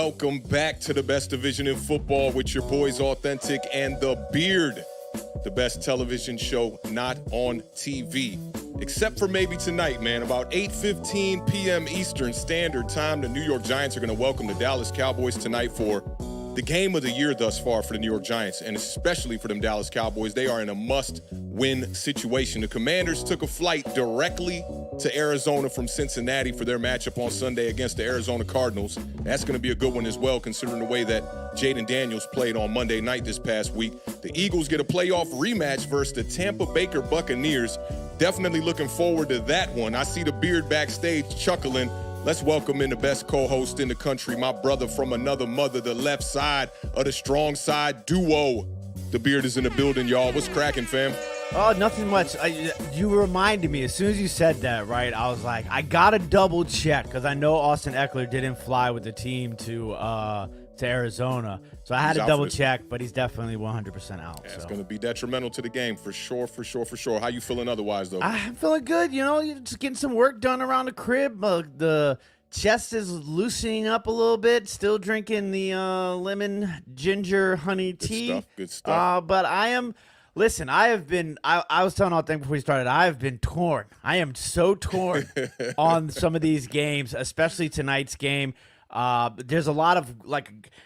Welcome back to the best division in football with your boys Awthentik and The Beard, the best television show not on TV. Except for maybe tonight, man. About 8:15 p.m. Eastern Standard Time, the New York Giants are going to welcome the Dallas Cowboys tonight for the game of the year thus far for the New York Giants, and especially for them Dallas Cowboys. They are in a must-win situation. The Commanders took a flight directly to Arizona from Cincinnati for their matchup on Sunday against the Arizona Cardinals. That's going to be a good one as well, considering the way that Jaden Daniels played on Monday night this past week. The Eagles get a playoff rematch versus the Tampa Bay Buccaneers. Definitely looking forward to that one. I see the Beard backstage chuckling. Let's welcome in the best co-host in the country, my brother from another mother, the left side of the strong side duo. The Beard is in the building, y'all. What's cracking, fam? Oh, nothing much. You reminded me, as soon as you said that, right, I was like, I got to double check, because I know Austin Eckler didn't fly with the team to Arizona. So I had to double check, but he's definitely 100% out. Yeah, it's going to be detrimental to the game for sure. How you feeling otherwise, though? I'm feeling good. You know, just getting some work done around the crib. The chest is loosening up a little bit. Still drinking the lemon ginger honey tea. Good stuff. But I am... Listen, I was telling Awthentik before we started, I have been torn. I am so torn on some of these games, especially tonight's game. There's a lot of,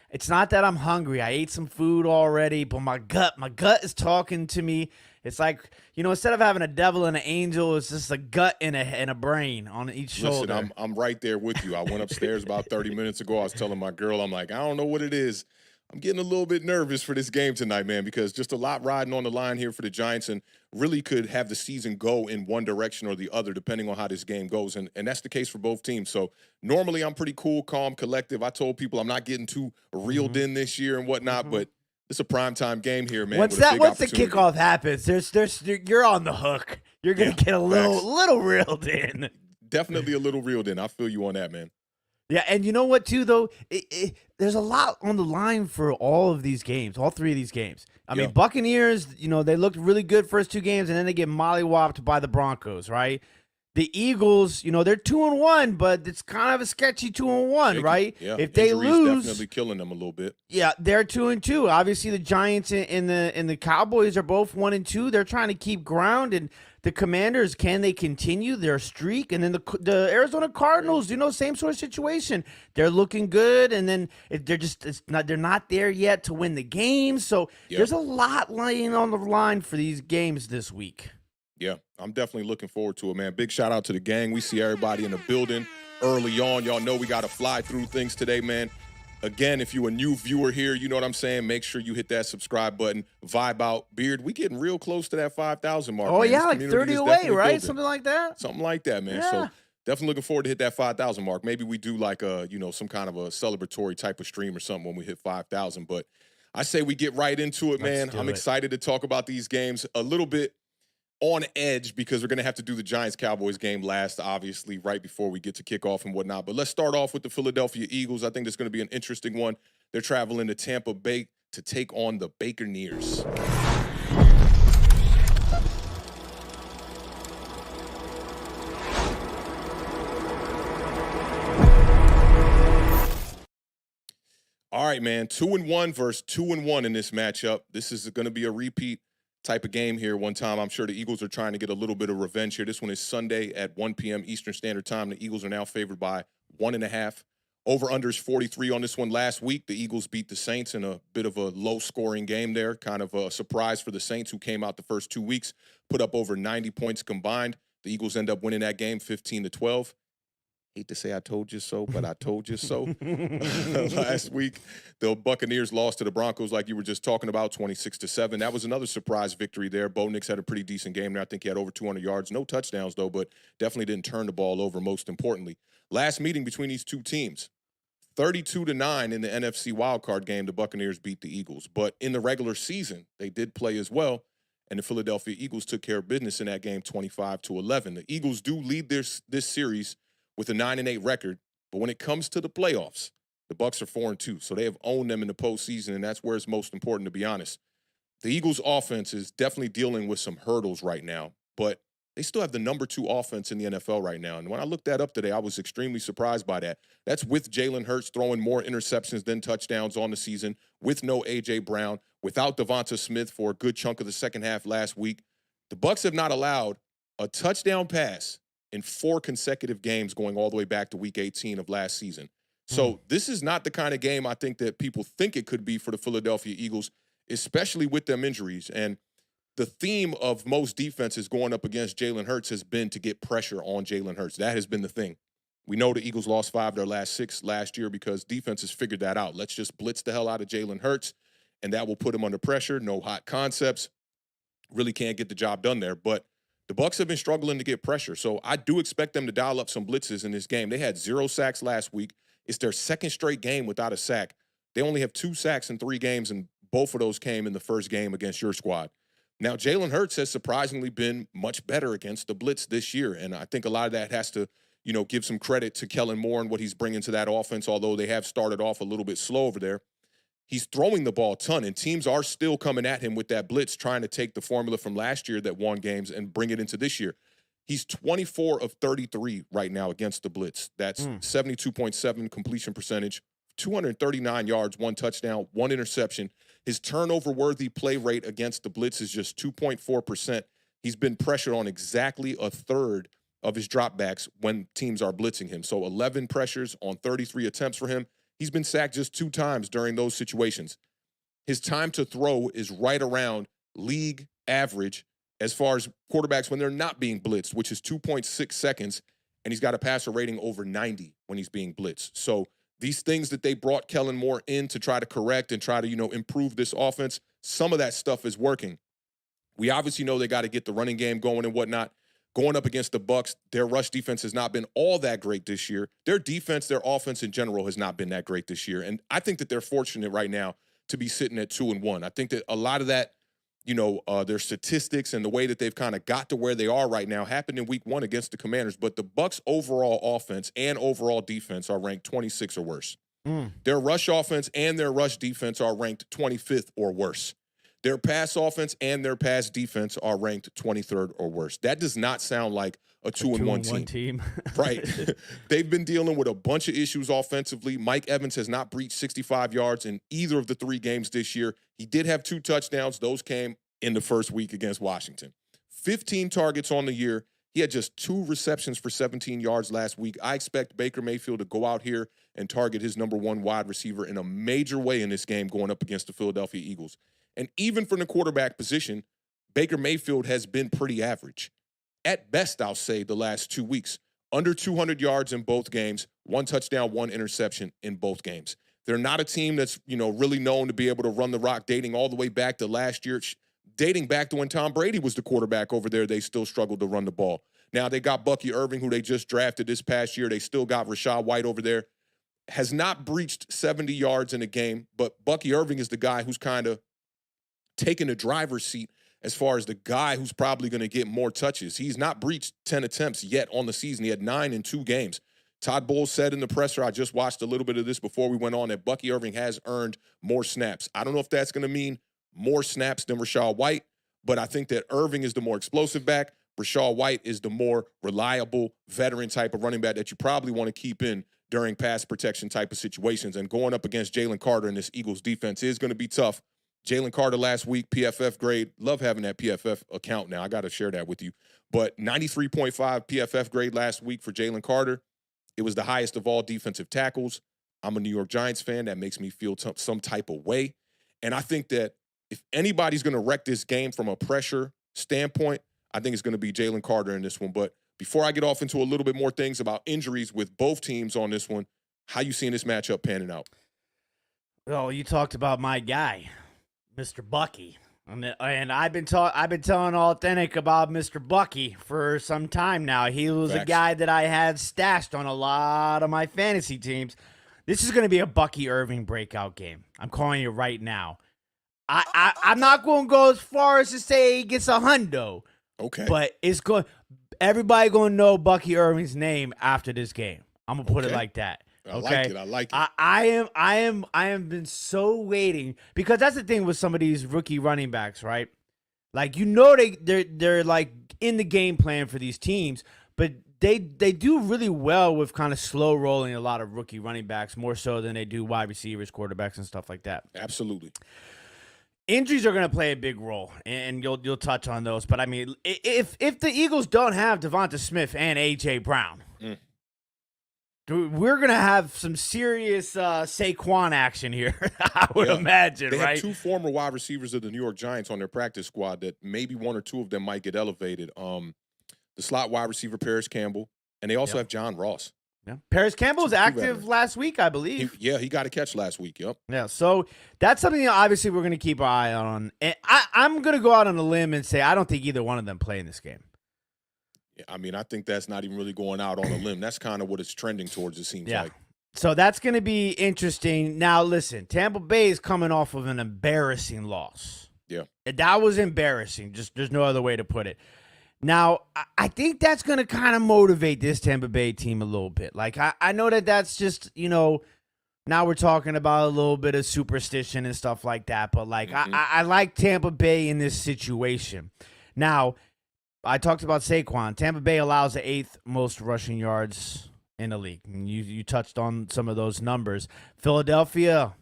it's not that I'm hungry. I ate some food already, but my gut is talking to me. It's like, instead of having a devil and an angel, it's just a gut and a brain on each shoulder. Listen, I'm right there with you. I went upstairs about 30 minutes ago. I was telling my girl, I'm like, I don't know what it is. I'm getting a little bit nervous for this game tonight, man, because just a lot riding on the line here for the Giants, and really could have the season go in one direction or the other depending on how this game goes, and that's the case for both teams. So normally I'm pretty cool, calm, collective. I told people I'm not getting too reeled in this year and whatnot, but it's a primetime game here, man. Once the kickoff happens, you're on the hook. You're gonna get a little reeled in. Definitely a little reeled in. I feel you on that, man. Yeah, and you know what, too, though? There's a lot on the line for all of these games, all three of these games. I mean, Buccaneers, they looked really good first two games, and then they get mollywopped by the Broncos, right? The Eagles, they're 2-1, but it's kind of a sketchy 2-1, right? Yeah, if they lose, definitely killing them a little bit. Yeah, they're 2-2. Obviously, the Giants and the Cowboys are both 1-2. They're trying to keep ground, and the Commanders, can they continue their streak? And then the Arizona Cardinals, same sort of situation. They're looking good, and then they're not there yet to win the game. So there's a lot laying on the line for these games this week. Yeah, I'm definitely looking forward to it, man. Big shout out to the gang. We see everybody in the building early on. Y'all know we got to fly through things today, man. Again, if you're a new viewer here, you know what I'm saying, make sure you hit that subscribe button. Vibe out. Beard, we getting real close to that 5,000 mark. Oh, man. yeah, like 30 away, right? Building. Something like that? Something like that, man. Yeah. So definitely looking forward to hit that 5,000 mark. Maybe we do like some kind of a celebratory type of stream or something when we hit 5,000. But I say we get right into it, man. I'm excited to talk about these games a little bit on edge because we're going to have to do the Giants-Cowboys game last, obviously, right before we get to kickoff and whatnot. But let's start off with the Philadelphia Eagles. I think this is going to be an interesting one. They're traveling to Tampa Bay to take on the Buccaneers. All right, man, 2-1 versus 2-1 in this matchup. This is going to be a repeat type of game here one time. I'm sure the Eagles are trying to get a little bit of revenge here. This one is Sunday at 1 p.m. Eastern Standard Time. The Eagles are now favored by 1.5. Over-under is 43 on this one. Last week, the Eagles beat the Saints in a bit of a low-scoring game there. Kind of a surprise for the Saints, who came out the first 2 weeks, put up over 90 points combined. The Eagles end up winning that game 15-12. Hate to say I told you so, but I told you so. Last week, the Buccaneers lost to the Broncos like you were just talking about, 26-7. That was another surprise victory there. Bo Nix had a pretty decent game there. I think he had over 200 yards. No touchdowns, though, but definitely didn't turn the ball over, most importantly. Last meeting between these two teams, 32-9 in the NFC wildcard game, the Buccaneers beat the Eagles. But in the regular season, they did play as well, and the Philadelphia Eagles took care of business in that game 25-11. The Eagles do lead this series with a 9-8 record, but when it comes to the playoffs, the Bucs are 4-2, so they have owned them in the postseason, and that's where it's most important, to be honest. The Eagles' offense is definitely dealing with some hurdles right now, but they still have the number 2 offense in the NFL right now. And when I looked that up today, I was extremely surprised by that. That's with Jalen Hurts throwing more interceptions than touchdowns on the season, with no A.J. Brown, without Devonta Smith for a good chunk of the second half last week. The Bucs have not allowed a touchdown pass in 4 consecutive games going all the way back to week 18 of last season. So this is not the kind of game I think that people think it could be for the Philadelphia Eagles, especially with them injuries. And the theme of most defenses going up against Jalen Hurts has been to get pressure on Jalen Hurts. That has been the thing. We know the Eagles lost 5 of their last 6 last year because defenses figured that out. Let's just blitz the hell out of Jalen Hurts, and that will put him under pressure. No hot concepts. Really can't get the job done there. But the Bucs have been struggling to get pressure. So I do expect them to dial up some blitzes in this game. They had 0 sacks last week. It's their second straight game without a sack. They only have 2 sacks in 3 games, and both of those came in the first game against your squad. Now, Jalen Hurts has surprisingly been much better against the blitz this year, and I think a lot of that has to, give some credit to Kellen Moore and what he's bringing to that offense, although they have started off a little bit slow over there. He's throwing the ball a ton, and teams are still coming at him with that blitz, trying to take the formula from last year that won games and bring it into this year. He's 24 of 33 right now against the blitz. That's 72.7 completion percentage, 239 yards, 1 touchdown, 1 interception. His turnover-worthy play rate against the blitz is just 2.4%. He's been pressured on exactly a third of his dropbacks when teams are blitzing him. So 11 pressures on 33 attempts for him. He's been sacked just 2 times during those situations. His time to throw is right around league average as far as quarterbacks when they're not being blitzed, which is 2.6 seconds, and he's got a passer rating over 90 when he's being blitzed. So these things that they brought Kellen Moore in to try to correct and try to, improve this offense, some of that stuff is working. We obviously know they got to get the running game going and whatnot. Going up against the Bucs, their rush defense has not been all that great this year. Their defense, their offense in general has not been that great this year. And I think that they're fortunate right now to be sitting at 2-1. I think that a lot of that, their statistics and the way that they've kind of got to where they are right now happened in week 1 against the Commanders. But the Bucs' overall offense and overall defense are ranked 26 or worse. Their rush offense and their rush defense are ranked 25th or worse. Their pass offense and their pass defense are ranked 23rd or worse. That does not sound like a 2-1 team. Right. They've been dealing with a bunch of issues offensively. Mike Evans has not breached 65 yards in either of the 3 games this year. He did have 2 touchdowns. Those came in the first week against Washington. 15 targets on the year. He had just 2 receptions for 17 yards last week. I expect Baker Mayfield to go out here and target his number 1 wide receiver in a major way in this game going up against the Philadelphia Eagles. And even from the quarterback position, Baker Mayfield has been pretty average. At best, I'll say, the last 2 weeks. Under 200 yards in both games, 1 touchdown, 1 interception in both games. They're not a team that's, really known to be able to run the rock, dating all the way back to last year. Dating back to when Tom Brady was the quarterback over there, they still struggled to run the ball. Now, they got Bucky Irving, who they just drafted this past year. They still got Rachaad White over there. Has not breached 70 yards in a game, but Bucky Irving is the guy who's kind of taking the driver's seat as far as the guy who's probably going to get more touches. He's not breached 10 attempts yet on the season. He had 9 in 2 games. Todd Bowles said in the presser, I just watched a little bit of this before we went on, that Bucky Irving has earned more snaps. I don't know if that's going to mean more snaps than Rachaad White, but I think that Irving is the more explosive back. Rachaad White is the more reliable veteran type of running back that you probably want to keep in during pass protection type of situations. And going up against Jalen Carter in this Eagles defense is going to be tough. Jalen Carter last week, PFF grade. Love having that PFF account now. I got to share that with you. But 93.5 PFF grade last week for Jalen Carter. It was the highest of all defensive tackles. I'm a New York Giants fan. That makes me feel some type of way. And I think that if anybody's going to wreck this game from a pressure standpoint, I think it's going to be Jalen Carter in this one. But before I get off into a little bit more things about injuries with both teams on this one, how you seeing this matchup panning out? Well, you talked about my guy, Mr. Bucky. And I've been telling Awthentik about Mr. Bucky for some time now. He was a guy that I had stashed on a lot of my fantasy teams. This is going to be a Bucky Irving breakout game. I'm calling you right now. I'm not going to go as far as to say he gets a hundo. Okay. But everybody going to know Bucky Irving's name after this game. I'm going to put it like that. Okay. I like it. I am been so waiting, because that's the thing with some of these rookie running backs, right? Like, they're like in the game plan for these teams, but they do really well with kind of slow rolling a lot of rookie running backs, more so than they do wide receivers, quarterbacks, and stuff like that. Absolutely. Injuries are going to play a big role, and you'll touch on those. But I mean, if the Eagles don't have Devonta Smith and A.J. Brown, we're going to have some serious Saquon action here, I would imagine, they right? have two former wide receivers of the New York Giants on their practice squad that maybe one or two of them might get elevated. The slot wide receiver, Paris Campbell, and they also have John Ross. Yeah. Paris Campbell was active last week, I believe. He got a catch last week, yep. Yeah, so that's something that obviously we're going to keep our eye on. And I'm going to go out on a limb and say I don't think either one of them play in this game. Yeah, I mean, I think that's not even really going out on a limb. That's kind of what it's trending towards, it seems like. So that's going to be interesting. Now, listen, Tampa Bay is coming off of an embarrassing loss. Yeah. That was embarrassing. Just there's no other way to put it. Now, I think that's going to kind of motivate this Tampa Bay team a little bit. Like, I know that's just, now we're talking about a little bit of superstition and stuff like that. But, like, I like Tampa Bay in this situation. Now, I talked about Saquon. Tampa Bay allows the 8th most rushing yards in the league. And you touched on some of those numbers. Philadelphia,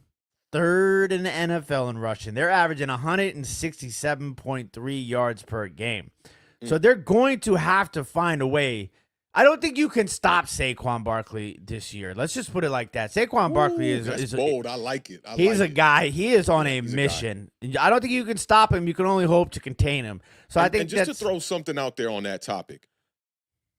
3rd in the NFL in rushing. They're averaging 167.3 yards per game. So they're going to have to find a way. I don't think you can stop Saquon Barkley this year. Let's just put it like that. Saquon Barkley is bold. I like it. He's a guy. He is on a mission. I don't think you can stop him. You can only hope to contain him. So I think just to throw something out there on that topic,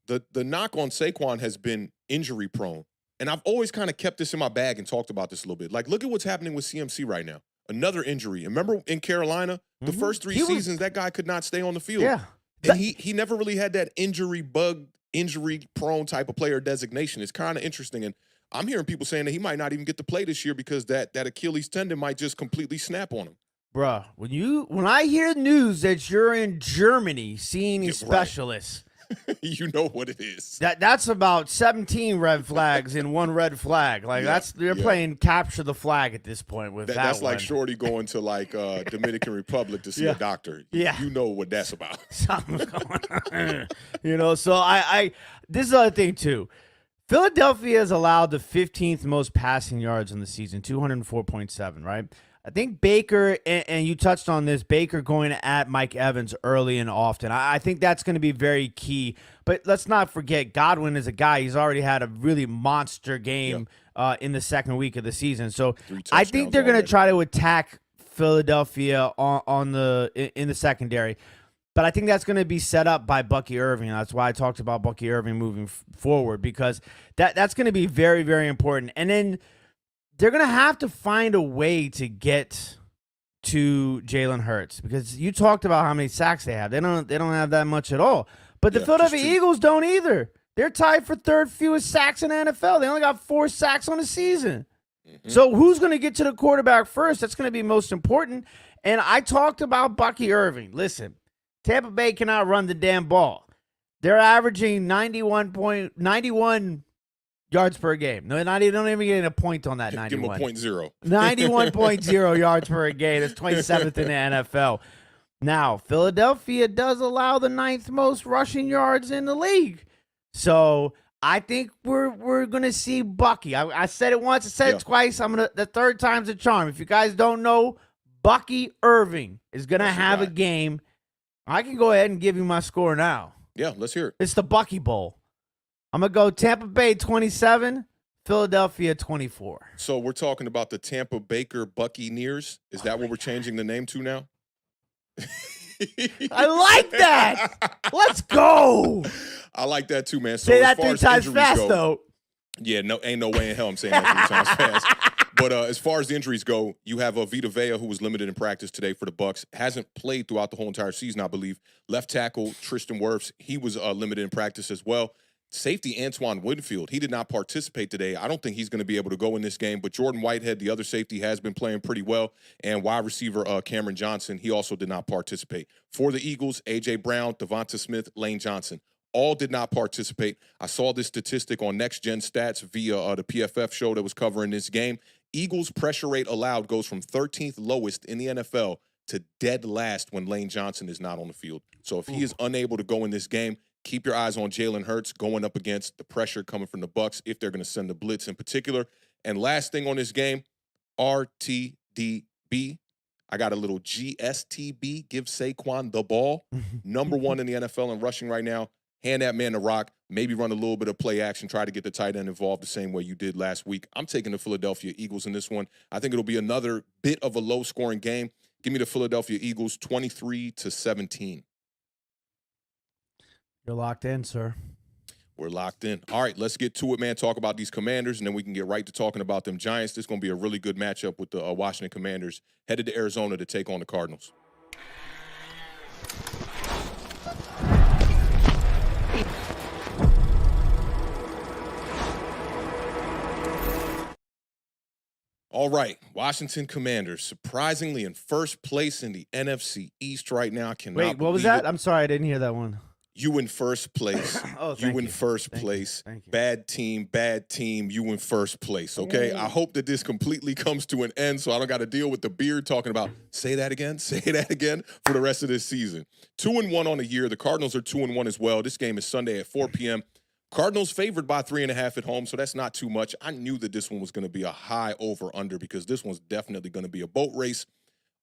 the knock on Saquon has been injury prone. And I've always kind of kept this in my bag and talked about this a little bit. Like, look at what's happening with CMC right now. Another injury. Remember in Carolina, the first 3 seasons, that guy could not stay on the field. Yeah. And he never really had that injury-prone type of player designation. It's kind of interesting. And I'm hearing people saying that he might not even get to play this year because that Achilles tendon might just completely snap on him. Bruh, when I hear news that you're in Germany seeing a specialist, you know what it is. That's about 17 red flags in one red flag. Like they're playing capture the flag at this point with that's one. Like Shorty going to like Dominican Republic to see a doctor. You know what that's about. Something's going on. So I this is the other thing too. Philadelphia has allowed the 15th most passing yards in the season, 204.7, right? I think Baker, and you touched on this, Baker going at Mike Evans early and often. I think that's going to be very key. But let's not forget, Godwin is a guy. He's already had a really monster game in the second week of the season. So I think they're going to try to attack Philadelphia in the secondary. But I think that's going to be set up by Bucky Irving. That's why I talked about Bucky Irving moving forward, because that's going to be very, very important. And then they're going to have to find a way to get to Jalen Hurts, because you talked about how many sacks they have. They don't have that much at all. But the Philadelphia Eagles don't either. They're tied for 3rd fewest sacks in the NFL. They only got 4 sacks on the season. So who's going to get to the quarterback first? That's going to be most important. And I talked about Bucky Irving. Listen, Tampa Bay cannot run the damn ball. They're averaging 91 yards per game. No, don't even get a point on that 91. Give him a 0.0. 91.0 yards per game. That's 27th in the NFL. Now, Philadelphia does allow the 9th most rushing yards in the league. So I think we're going to see Bucky. I said it once, I said it twice. The 3rd time's a charm. If you guys don't know, Bucky Irving is going to have a game. I can go ahead and give you my score now. Yeah, let's hear it. It's the Bucky Bowl. I'm going to go Tampa Bay 27, Philadelphia 24. So we're talking about the Tampa Baker Buccaneers. Is that what we're changing the name to now? I like that. Let's go. I like that too, man. So say that 3 times fast, though. Yeah, ain't no way in hell I'm saying that 3 times fast. But as far as the injuries go, you have Vita Vea, who was limited in practice today for the Bucs. Hasn't played throughout the whole entire season, I believe. Left tackle Tristan Wirfs, he was limited in practice as well. Safety Antoine Winfield, he did not participate today. I don't think he's going to be able to go in this game, but Jordan Whitehead, the other safety, has been playing pretty well. And wide receiver Cameron Johnson, he also did not participate. For the Eagles, A.J. Brown, Devonta Smith, Lane Johnson, all did not participate. I saw this statistic on Next Gen Stats via the PFF show that was covering this game. Eagles pressure rate allowed goes from 13th lowest in the NFL to dead last when Lane Johnson is not on the field. So if he is unable to go in this game, keep your eyes on Jalen Hurts going up against the pressure coming from the Bucs if they're going to send the blitz in particular. And last thing on this game, RTDB. I got a little GSTB, give Saquon the ball. Number 1 in the NFL in rushing right now. Hand that man the rock. Maybe run a little bit of play action. Try to get the tight end involved the same way you did last week. I'm taking the Philadelphia Eagles in this one. I think it'll be another bit of a low-scoring game. Give me the Philadelphia Eagles 23-17. You're locked in, sir. We're locked in. All right, let's get to it, man. Talk about these Commanders, and then we can get right to talking about them Giants. This is going to be a really good matchup with the Washington Commanders headed to Arizona to take on the Cardinals. All right, Washington Commanders, surprisingly in first place in the NFC East right now. I cannot Wait, what was believe that? it. I'm sorry, I didn't hear that one. You in first place. Oh, you thank in you. first Thank place. you. Thank you. Bad team. You in first place, okay? I hope that this completely comes to an end so I don't got to deal with the beard talking about say that again for the rest of this season. 2-1 on the year. The Cardinals are 2-1 as well. This game is Sunday at 4 p.m. Cardinals favored by 3.5 at home, so that's not too much. I knew that this one was going to be a high over-under because this one's definitely going to be a boat race.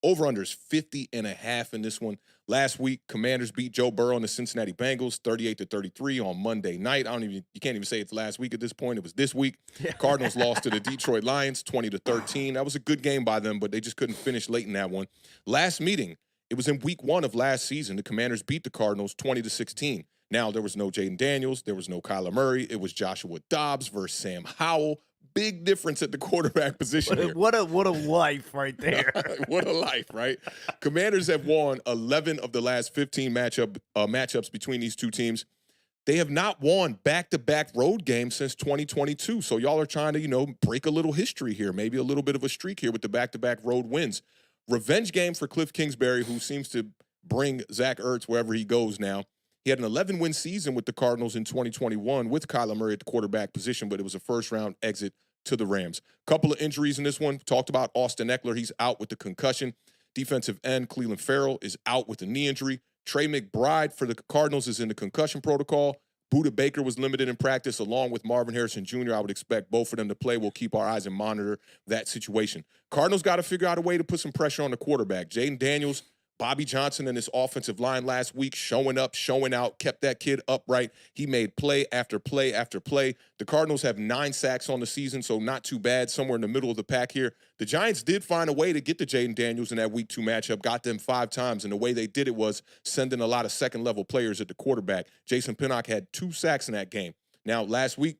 Over-under is 50.5 in this one. Last week, Commanders beat Joe Burrow and the Cincinnati Bengals 38-33 on Monday night. You can't even say it's last week at this point. It was this week. Cardinals lost to the Detroit Lions 20-13. That was a good game by them, but they just couldn't finish late in that one. Last meeting, it was in week 1 of last season. The Commanders beat the Cardinals 20-16. Now, there was no Jaden Daniels. There was no Kyler Murray. It was Joshua Dobbs versus Sam Howell. Big difference at the quarterback position here. What a life right there. What a life, right? Commanders have won 11 of the last 15 matchups between these two teams. They have not won back-to-back road games since 2022. So y'all are trying to, break a little history here, maybe a little bit of a streak here with the back-to-back road wins. Revenge game for Cliff Kingsbury, who seems to bring Zach Ertz wherever he goes now. He had an 11-win season with the Cardinals in 2021 with Kyler Murray at the quarterback position, but it was a first-round exit to the Rams. Couple of injuries in this one. Talked about Austin Eckler. He's out with the concussion. Defensive end Cleveland Farrell is out with a knee injury. Trey McBride for the Cardinals is in the concussion protocol. Budda Baker was limited in practice along with Marvin Harrison Jr. I would expect both of them to play. We'll keep our eyes and monitor that situation. Cardinals got to figure out a way to put some pressure on the quarterback. Jaden Daniels, Bobby Johnson and his offensive line last week showing up, showing out, kept that kid upright. He made play after play after play. The Cardinals have 9 sacks on the season, so not too bad, somewhere in the middle of the pack here. The Giants did find a way to get to Jaden Daniels in that week 2 matchup, got them 5 times, and the way they did it was sending a lot of second-level players at the quarterback. Jason Pinnock had 2 sacks in that game. Now, last week,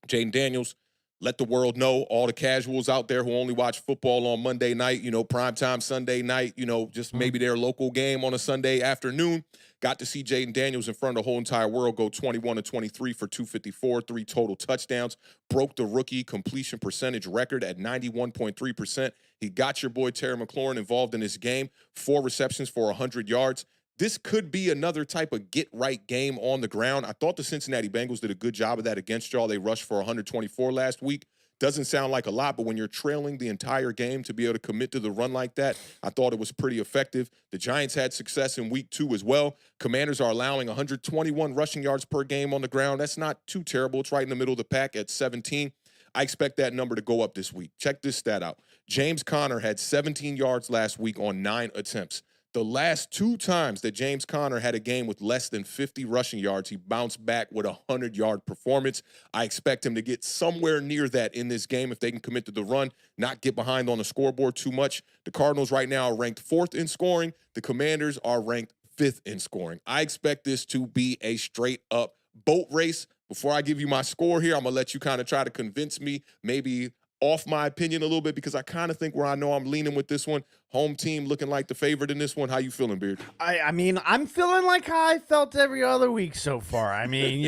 Jaden Daniels, let the world know, all the casuals out there who only watch football on Monday night, primetime Sunday night, just maybe their local game on a Sunday afternoon. Got to see Jaden Daniels in front of the whole entire world go 21-23 for 254, 3 total touchdowns. Broke the rookie completion percentage record at 91.3%. He got your boy Terry McLaurin involved in this game. 4 receptions for 100 yards. This could be another type of get-right game on the ground. I thought the Cincinnati Bengals did a good job of that against y'all. They rushed for 124 last week. Doesn't sound like a lot, but when you're trailing the entire game to be able to commit to the run like that, I thought it was pretty effective. The Giants had success in week 2 as well. Commanders are allowing 121 rushing yards per game on the ground. That's not too terrible. It's right in the middle of the pack at 17. I expect that number to go up this week. Check this stat out. James Conner had 17 yards last week on 9 attempts. The last 2 times that James Conner had a game with less than 50 rushing yards, he bounced back with a 100-yard performance. I expect him to get somewhere near that in this game if they can commit to the run, not get behind on the scoreboard too much. The Cardinals right now are ranked 4th in scoring. The Commanders are ranked 5th in scoring. I expect this to be a straight-up boat race. Before I give you my score here, I'm going to let you kind of try to convince me, maybe off my opinion a little bit, because I kind of think where I know I'm leaning with this one. Home team looking like the favorite in this one. How you feeling, Beard? I mean, I'm feeling like how I felt every other week so far. I mean,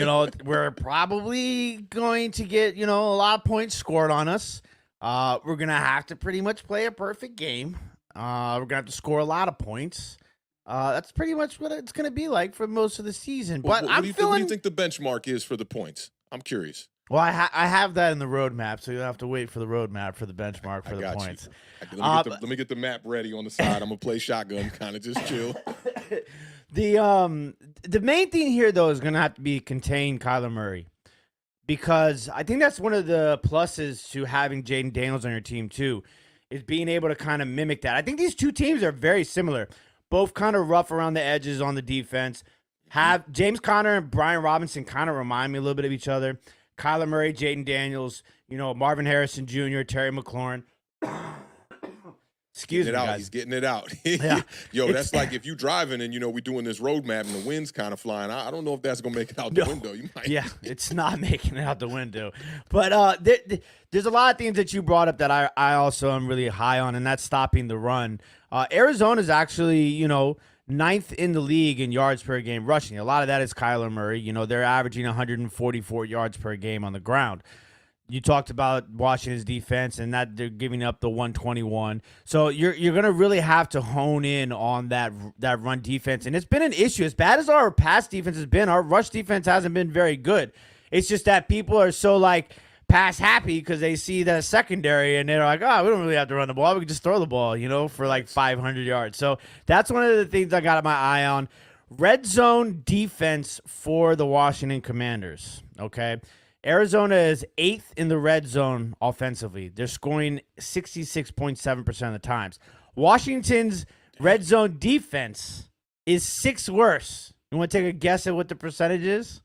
we're probably going to get, a lot of points scored on us. We're going to have to pretty much play a perfect game. We're going to have to score a lot of points. That's pretty much what it's going to be like for most of the season. But what do you think the benchmark is for the points? I'm curious. Well, I have that in the roadmap, so you'll have to wait for the roadmap for the benchmark for the points. Let me get the map ready on the side. I'm gonna play shotgun, kind of just chill. The main thing here, though, is gonna have to be contain Kyler Murray, because I think that's one of the pluses to having Jaden Daniels on your team too, is being able to kind of mimic that. I think these two teams are very similar, both kind of rough around the edges on the defense. Have James Conner and Brian Robinson kind of remind me a little bit of each other. Kyler Murray, Jaden Daniels, Marvin Harrison Jr., Terry McLaurin. Excuse me, guys. He's getting it out. Yeah. Yo, that's like if you driving and, we doing this roadmap and the wind's kind of flying. I don't know if that's going to make it out the window. You might. Yeah, it's not making it out the window. But there's a lot of things that you brought up that I also am really high on, and that's stopping the run. Arizona's actually, ninth in the league in yards per game rushing. A lot of that is Kyler Murray. They're averaging 144 yards per game on the ground. You talked about Washington's defense and that they're giving up the 121. So you're going to really have to hone in on that run defense. And it's been an issue. As bad as our pass defense has been, our rush defense hasn't been very good. It's just that people are so pass happy because they see that secondary and they're like, oh, we don't really have to run the ball. We can just throw the ball, for 500 yards. So that's one of the things I got my eye on. Red zone defense for the Washington Commanders, okay? Arizona is 8th in the red zone offensively. They're scoring 66.7% of the times. Washington's red zone defense is 6th worst. You want to take a guess at what the percentage is?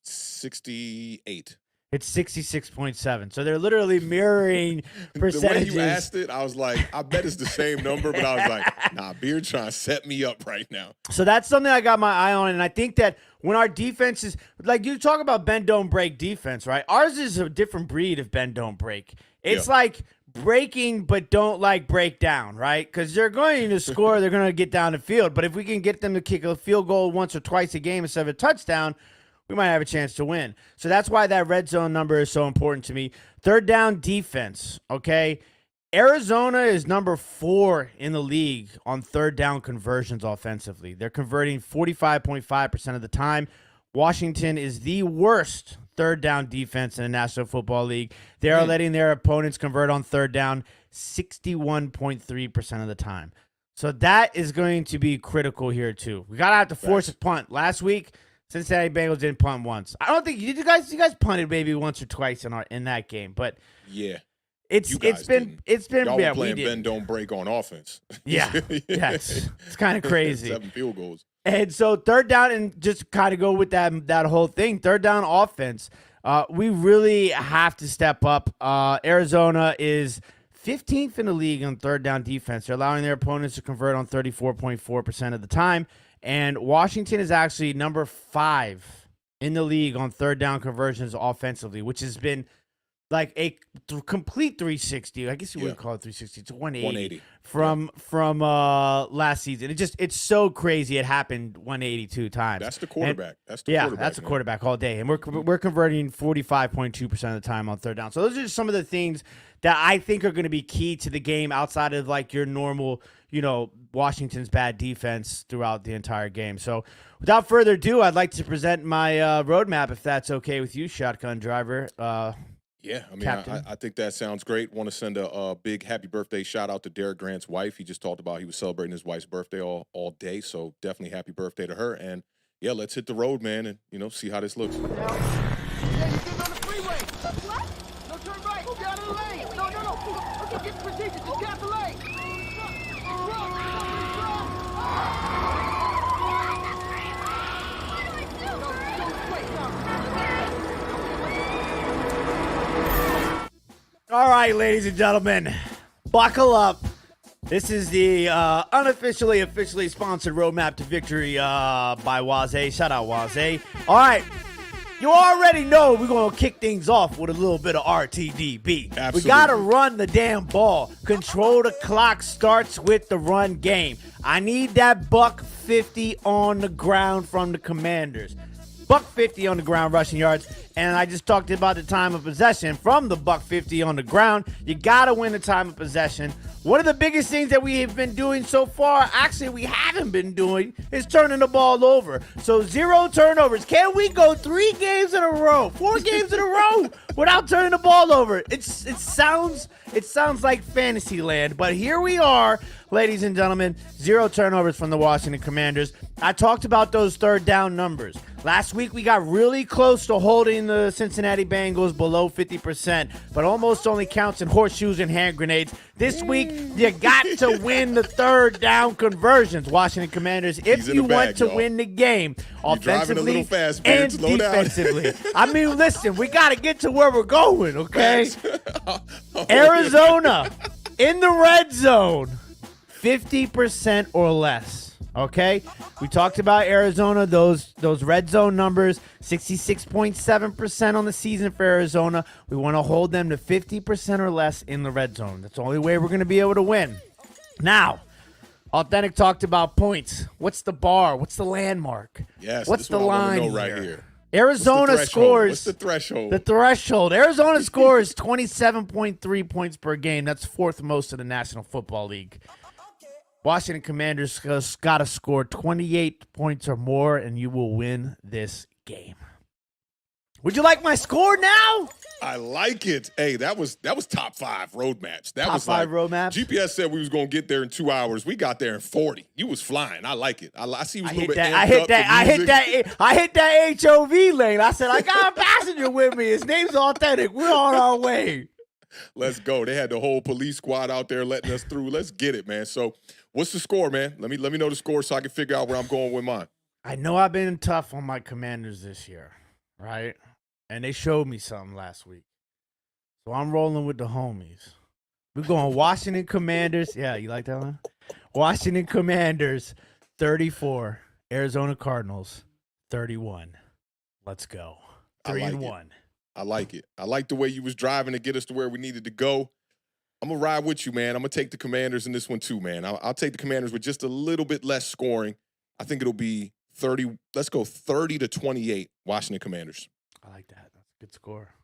68. It's 66.7. So they're literally mirroring percentages. The way you asked it, I was like, I bet it's the same number, but I was like, nah, Beard trying to set me up right now. So that's something I got my eye on, and I think that when our defense is, you talk about bend, don't break defense, right? Ours is a different breed of bend, don't break. It's like breaking, but don't break down, right? Because they're going to score, they're going to get down the field. But if we can get them to kick a field goal once or twice a game instead of a touchdown, we might have a chance to win. So that's why that red zone number is so important to me. Third down defense, okay? Arizona is number 4 in the league on third down conversions offensively. They're converting 45.5% of the time. Washington is the worst third down defense in the National Football League. They are letting their opponents convert on third down 61.3% of the time. So that is going to be critical here too. We got to have to force a punt. Last week, Cincinnati Bengals didn't punt once. I don't think you guys punted maybe once or twice in that game, but yeah, it's been y'all yeah, playing we bend don't break on offense. Yeah, it's kind of crazy. 7 field goals. And so third down, and just kind of go with that whole thing. Third down offense, we really have to step up. Arizona is 15th in the league on third down defense. They're allowing their opponents to convert on 34.4% of the time. And Washington is actually number 5 in the league on third down conversions offensively, which has been a complete 360. I guess you wouldn't call it 360. It's 180 from last season. It's so crazy. It happened 182 times. That's the quarterback. That's the quarterback all day. And we're converting 45.2% of the time on third down. So those are just some of the things that I think are going to be key to the game outside of your normal, Washington's bad defense throughout the entire game. So without further ado, I'd like to present my roadmap, if that's okay with you, shotgun driver. Yeah, I think that sounds great. Want to send a big happy birthday shout out to Derek Grant's wife. He just talked about he was celebrating his wife's birthday all day, so definitely happy birthday to her. And yeah, let's hit the road, man, and see how this looks. Yeah, you're sitting on the freeway. What? No, turn right. Get out of the lane. No. Okay, get in position. Just get out the lane. All right, ladies and gentlemen, buckle up. This is the officially sponsored Roadmap to Victory by Waze. Shout out Waze. All right, you already know we're going to kick things off with a little bit of RTDB. Absolutely. We got to run the damn ball. Control the clock starts with the run game. I need that $150 on the ground from the Commanders. 150 on the ground rushing yards. And I just talked about the time of possession from the 150 on the ground. You got to win the time of possession. One of the biggest things that we have been doing so far, actually we haven't been doing, is turning the ball over. So 0 turnovers. Can we go 3 games in a row, 4 games in a row without turning the ball over? It sounds like fantasy land, but here we are, ladies and gentlemen. 0 turnovers from the Washington Commanders. I talked about those third down numbers. Last week, we got really close to holding the Cincinnati Bengals below 50%, but almost only counts in horseshoes and hand grenades. This week, you got to win the third down conversions, Washington Commanders, if you want to win the game offensively and defensively. I mean, listen, we got to get to where we're going, okay? Arizona in the red zone, 50% or less. Okay, we talked about Arizona, those red zone numbers, 66.7% on the season for Arizona. We want to hold them to 50% or less in the red zone. That's the only way we're going to be able to win. Now, Awthentik talked about points. What's the bar? What's the landmark? Yes, what's the line here? Right here? Arizona scores. What's the threshold? The threshold. Arizona scores 27.3 points per game. That's 4th most in the National Football League. Washington Commanders got to score 28 points or more, and you will win this game. Would you like my score now? I like it. Hey, that was top 5 roadmaps. That top was 5 roadmaps. GPS said we was gonna get there in 2 hours. We got there in 40. You was flying. I like it. I see you was a little bit amped up. I hit that HOV lane. I said I got a passenger with me. His name's Awthentik. We're on our way. Let's go. They had the whole police squad out there letting us through. Let's get it, man. So, what's the score, man? Let me know the score so I can figure out where I'm going with mine. I know I've been tough on my Commanders this year, right? And they showed me something last week. So I'm rolling with the homies. We're going Washington Commanders. Yeah, you like that one? Washington Commanders 34, Arizona Cardinals 31. Let's go. 3-1. I like it. I like the way you was driving to get us to where we needed to go. I'm going to ride with you, man. I'm going to take the Commanders in this one too, man. I'll take the Commanders with just a little bit less scoring. I think it'll be 30. Let's go 30-28, Washington Commanders. I like that. That's a good score.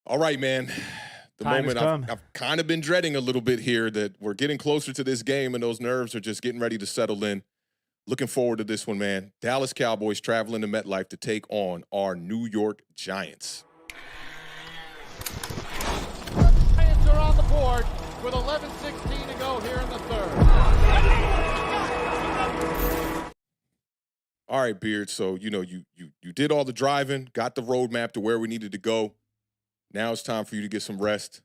All right, man. The Time moment I've kind of been dreading a little bit here, that we're getting closer to this game and those nerves are just getting ready to settle in. Looking forward to this one, man. Dallas Cowboys traveling to Metlife to take on our New York Giants. Giants are on the board with 11:16 to go here in the third. All right, Beard. So, you did all the driving, got the roadmap to where we needed to go. Now it's time for you to get some rest.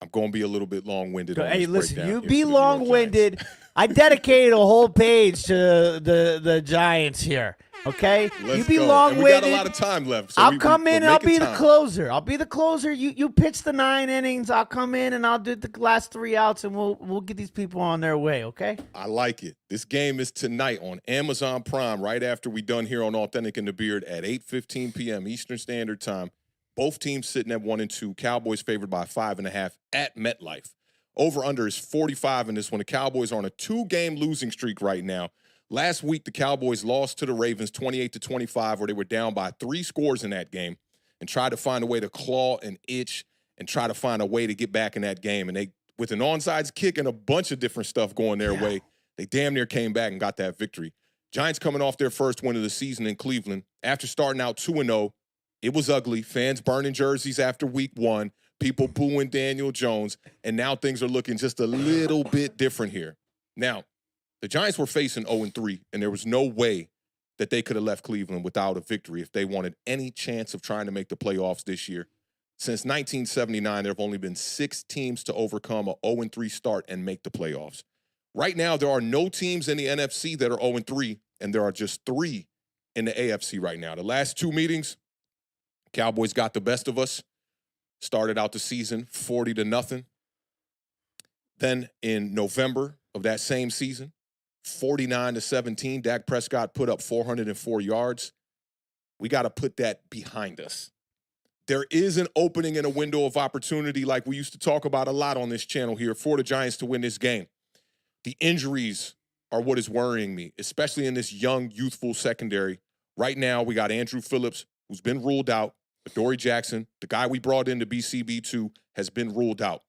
I'm going to be a little bit long-winded. Hey, listen, you be long-winded. I dedicated a whole page to the Giants here, okay? You be long-winded. We got a lot of time left. So I'll come in and I'll be the closer. I'll be the closer. You pitch the 9 innings. I'll come in and I'll do the last 3 outs, and we'll get these people on their way, okay? I like it. This game is tonight on Amazon Prime, right after we done here on Awthentik and the Beard at 8:15 p.m. Eastern Standard Time. Both teams sitting at 1-2. Cowboys favored by 5.5 at MetLife. Over-under is 45 in this one. The Cowboys are on a 2-game losing streak right now. Last week, the Cowboys lost to the Ravens 28-25, where they were down by 3 scores in that game, and tried to find a way to claw and itch and try to find a way to get back in that game. And they, with an onside kick and a bunch of different stuff going their way, they damn near came back and got that victory. Giants coming off their first win of the season in Cleveland. After starting out 2-0, it was ugly. Fans burning jerseys after week 1. People booing Daniel Jones. And now things are looking just a little bit different here. Now, the Giants were facing 0-3, and there was no way that they could have left Cleveland without a victory if they wanted any chance of trying to make the playoffs this year. Since 1979, there have only been 6 teams to overcome a 0-3 start and make the playoffs. Right now, there are no teams in the NFC that are 0-3, and there are just 3 in the AFC right now. The last 2 meetings, Cowboys got the best of us. Started out the season 40-0. Then in November of that same season, 49-17, Dak Prescott put up 404 yards. We got to put that behind us. There is an opening and a window of opportunity, like we used to talk about a lot on this channel here, for the Giants to win this game. The injuries are what is worrying me, especially in this young, youthful secondary. Right now, we got Andrew Phillips, who's been ruled out. Adoree Jackson, the guy we brought in to be CB2, has been ruled out.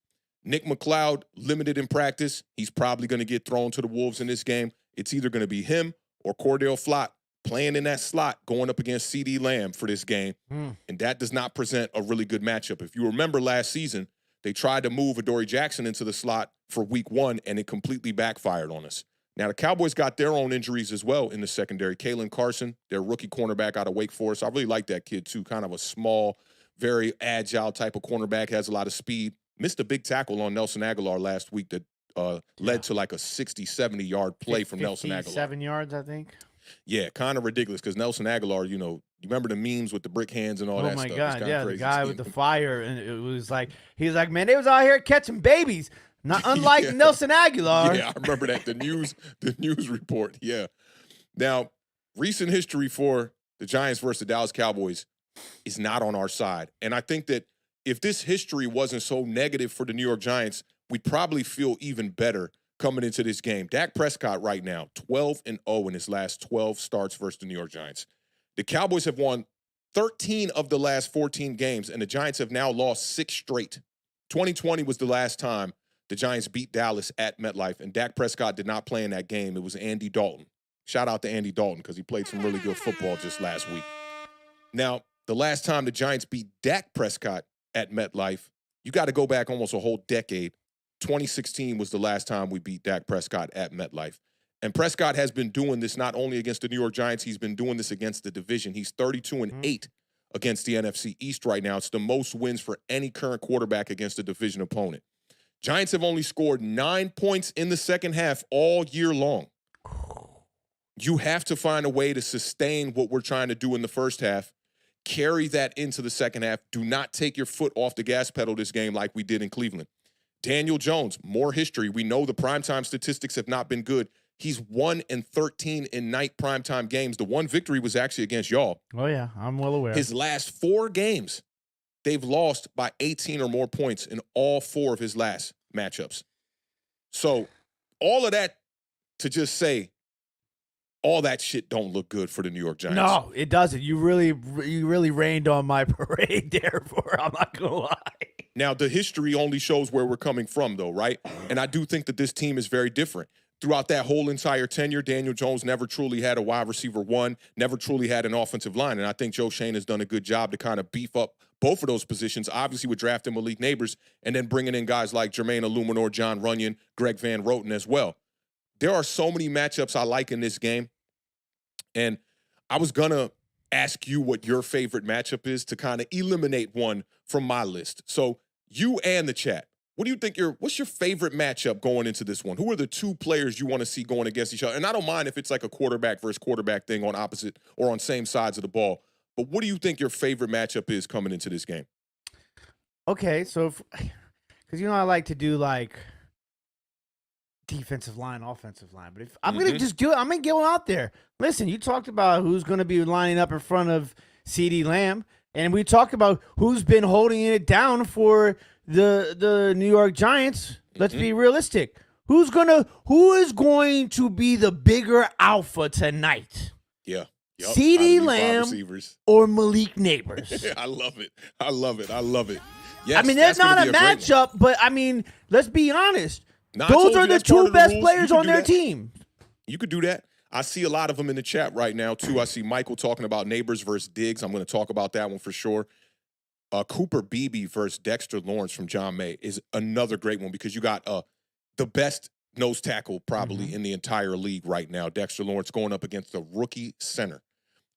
Nick McLeod, limited in practice. He's probably going to get thrown to the Wolves in this game. It's either going to be him or Cordell Flott playing in that slot going up against CeeDee Lamb for this game. And that does not present a really good matchup. If you remember last season, they tried to move Adoree Jackson into the slot for week 1, and it completely backfired on us. Now, the Cowboys got their own injuries as well in the secondary. Kalen Carson, their rookie cornerback out of Wake Forest. I really like that kid, too. Kind of a small, very agile type of cornerback, has a lot of speed. Missed a big tackle on Nelson Aguilar last week that led to like a 60, 70-yard play from Nelson Aguilar. 7 yards, I think. Yeah, kind of ridiculous because Nelson Aguilar, you remember the memes with the brick hands and all that stuff. Oh, my God, yeah, crazy the guy with the fire. And it was like, he was like, man, they was out here catching babies. Not unlike Nelson Aguilar. Yeah, I remember that. The news report. Yeah. Now, recent history for the Giants versus the Dallas Cowboys is not on our side. And I think that if this history wasn't so negative for the New York Giants, we'd probably feel even better coming into this game. Dak Prescott right now, 12-0 in his last 12 starts versus the New York Giants. The Cowboys have won 13 of the last 14 games, and the Giants have now lost 6 straight. 2020 was the last time the Giants beat Dallas at MetLife, and Dak Prescott did not play in that game. It was Andy Dalton. Shout out to Andy Dalton because he played some really good football just last week. Now, the last time the Giants beat Dak Prescott at MetLife, you got to go back almost a whole decade. 2016 was the last time we beat Dak Prescott at MetLife. And Prescott has been doing this not only against the New York Giants, he's been doing this against the division. He's 32-8 against the NFC East right now. It's the most wins for any current quarterback against a division opponent. Giants have only scored 9 points in the second half all year long. You have to find a way to sustain what we're trying to do in the first half, carry that into the second half. Do not take your foot off the gas pedal this game like we did in Cleveland. Daniel Jones, more history. We know the primetime statistics have not been good. He's 1-13 in night primetime games. The one victory was actually against y'all. Oh, yeah, I'm well aware. His last 4 games, they've lost by 18 or more points in all 4 of his last matchups. So all of that to just say all that shit don't look good for the New York Giants. No, it doesn't. You really rained on my parade there, I'm not going to lie. Now, the history only shows where we're coming from, though, right? And I do think that this team is very different. Throughout that whole entire tenure, Daniel Jones never truly had a wide receiver 1, never truly had an offensive line. And I think Joe Shane has done a good job to kind of beef up both of those positions, obviously with drafting Malik Neighbors and then bringing in guys like Jermaine Illuminor, John Runyon, Greg Van Roten as well. There are so many matchups I like in this game. And I was going to ask you what your favorite matchup is to kind of eliminate one from my list. So you and the chat, what do you think what's your favorite matchup going into this one? Who are the 2 players you want to see going against each other? And I don't mind if it's like a quarterback versus quarterback thing on opposite or on same sides of the ball. But what do you think your favorite matchup is coming into this game? Okay, so because I like to do like defensive line, offensive line. But if I'm gonna just do it, I'm gonna get one out there. Listen, you talked about who's gonna be lining up in front of CeeDee Lamb, and we talked about who's been holding it down for the New York Giants. Let's be realistic. Who is going to be the bigger alpha tonight? Yeah. Yep. CeeDee Lamb or Malik Neighbors? I love it. I love it. Yes, I mean, there's not a matchup, but I mean, let's be honest. Those are the 2 best players on their team. You could do that. I see a lot of them in the chat right now, too. I see Michael talking about Neighbors versus Diggs. I'm going to talk about that one for sure. Cooper Beebe versus Dexter Lawrence from John May is another great one because you got the best nose tackle probably in the entire league right now. Dexter Lawrence going up against the rookie center.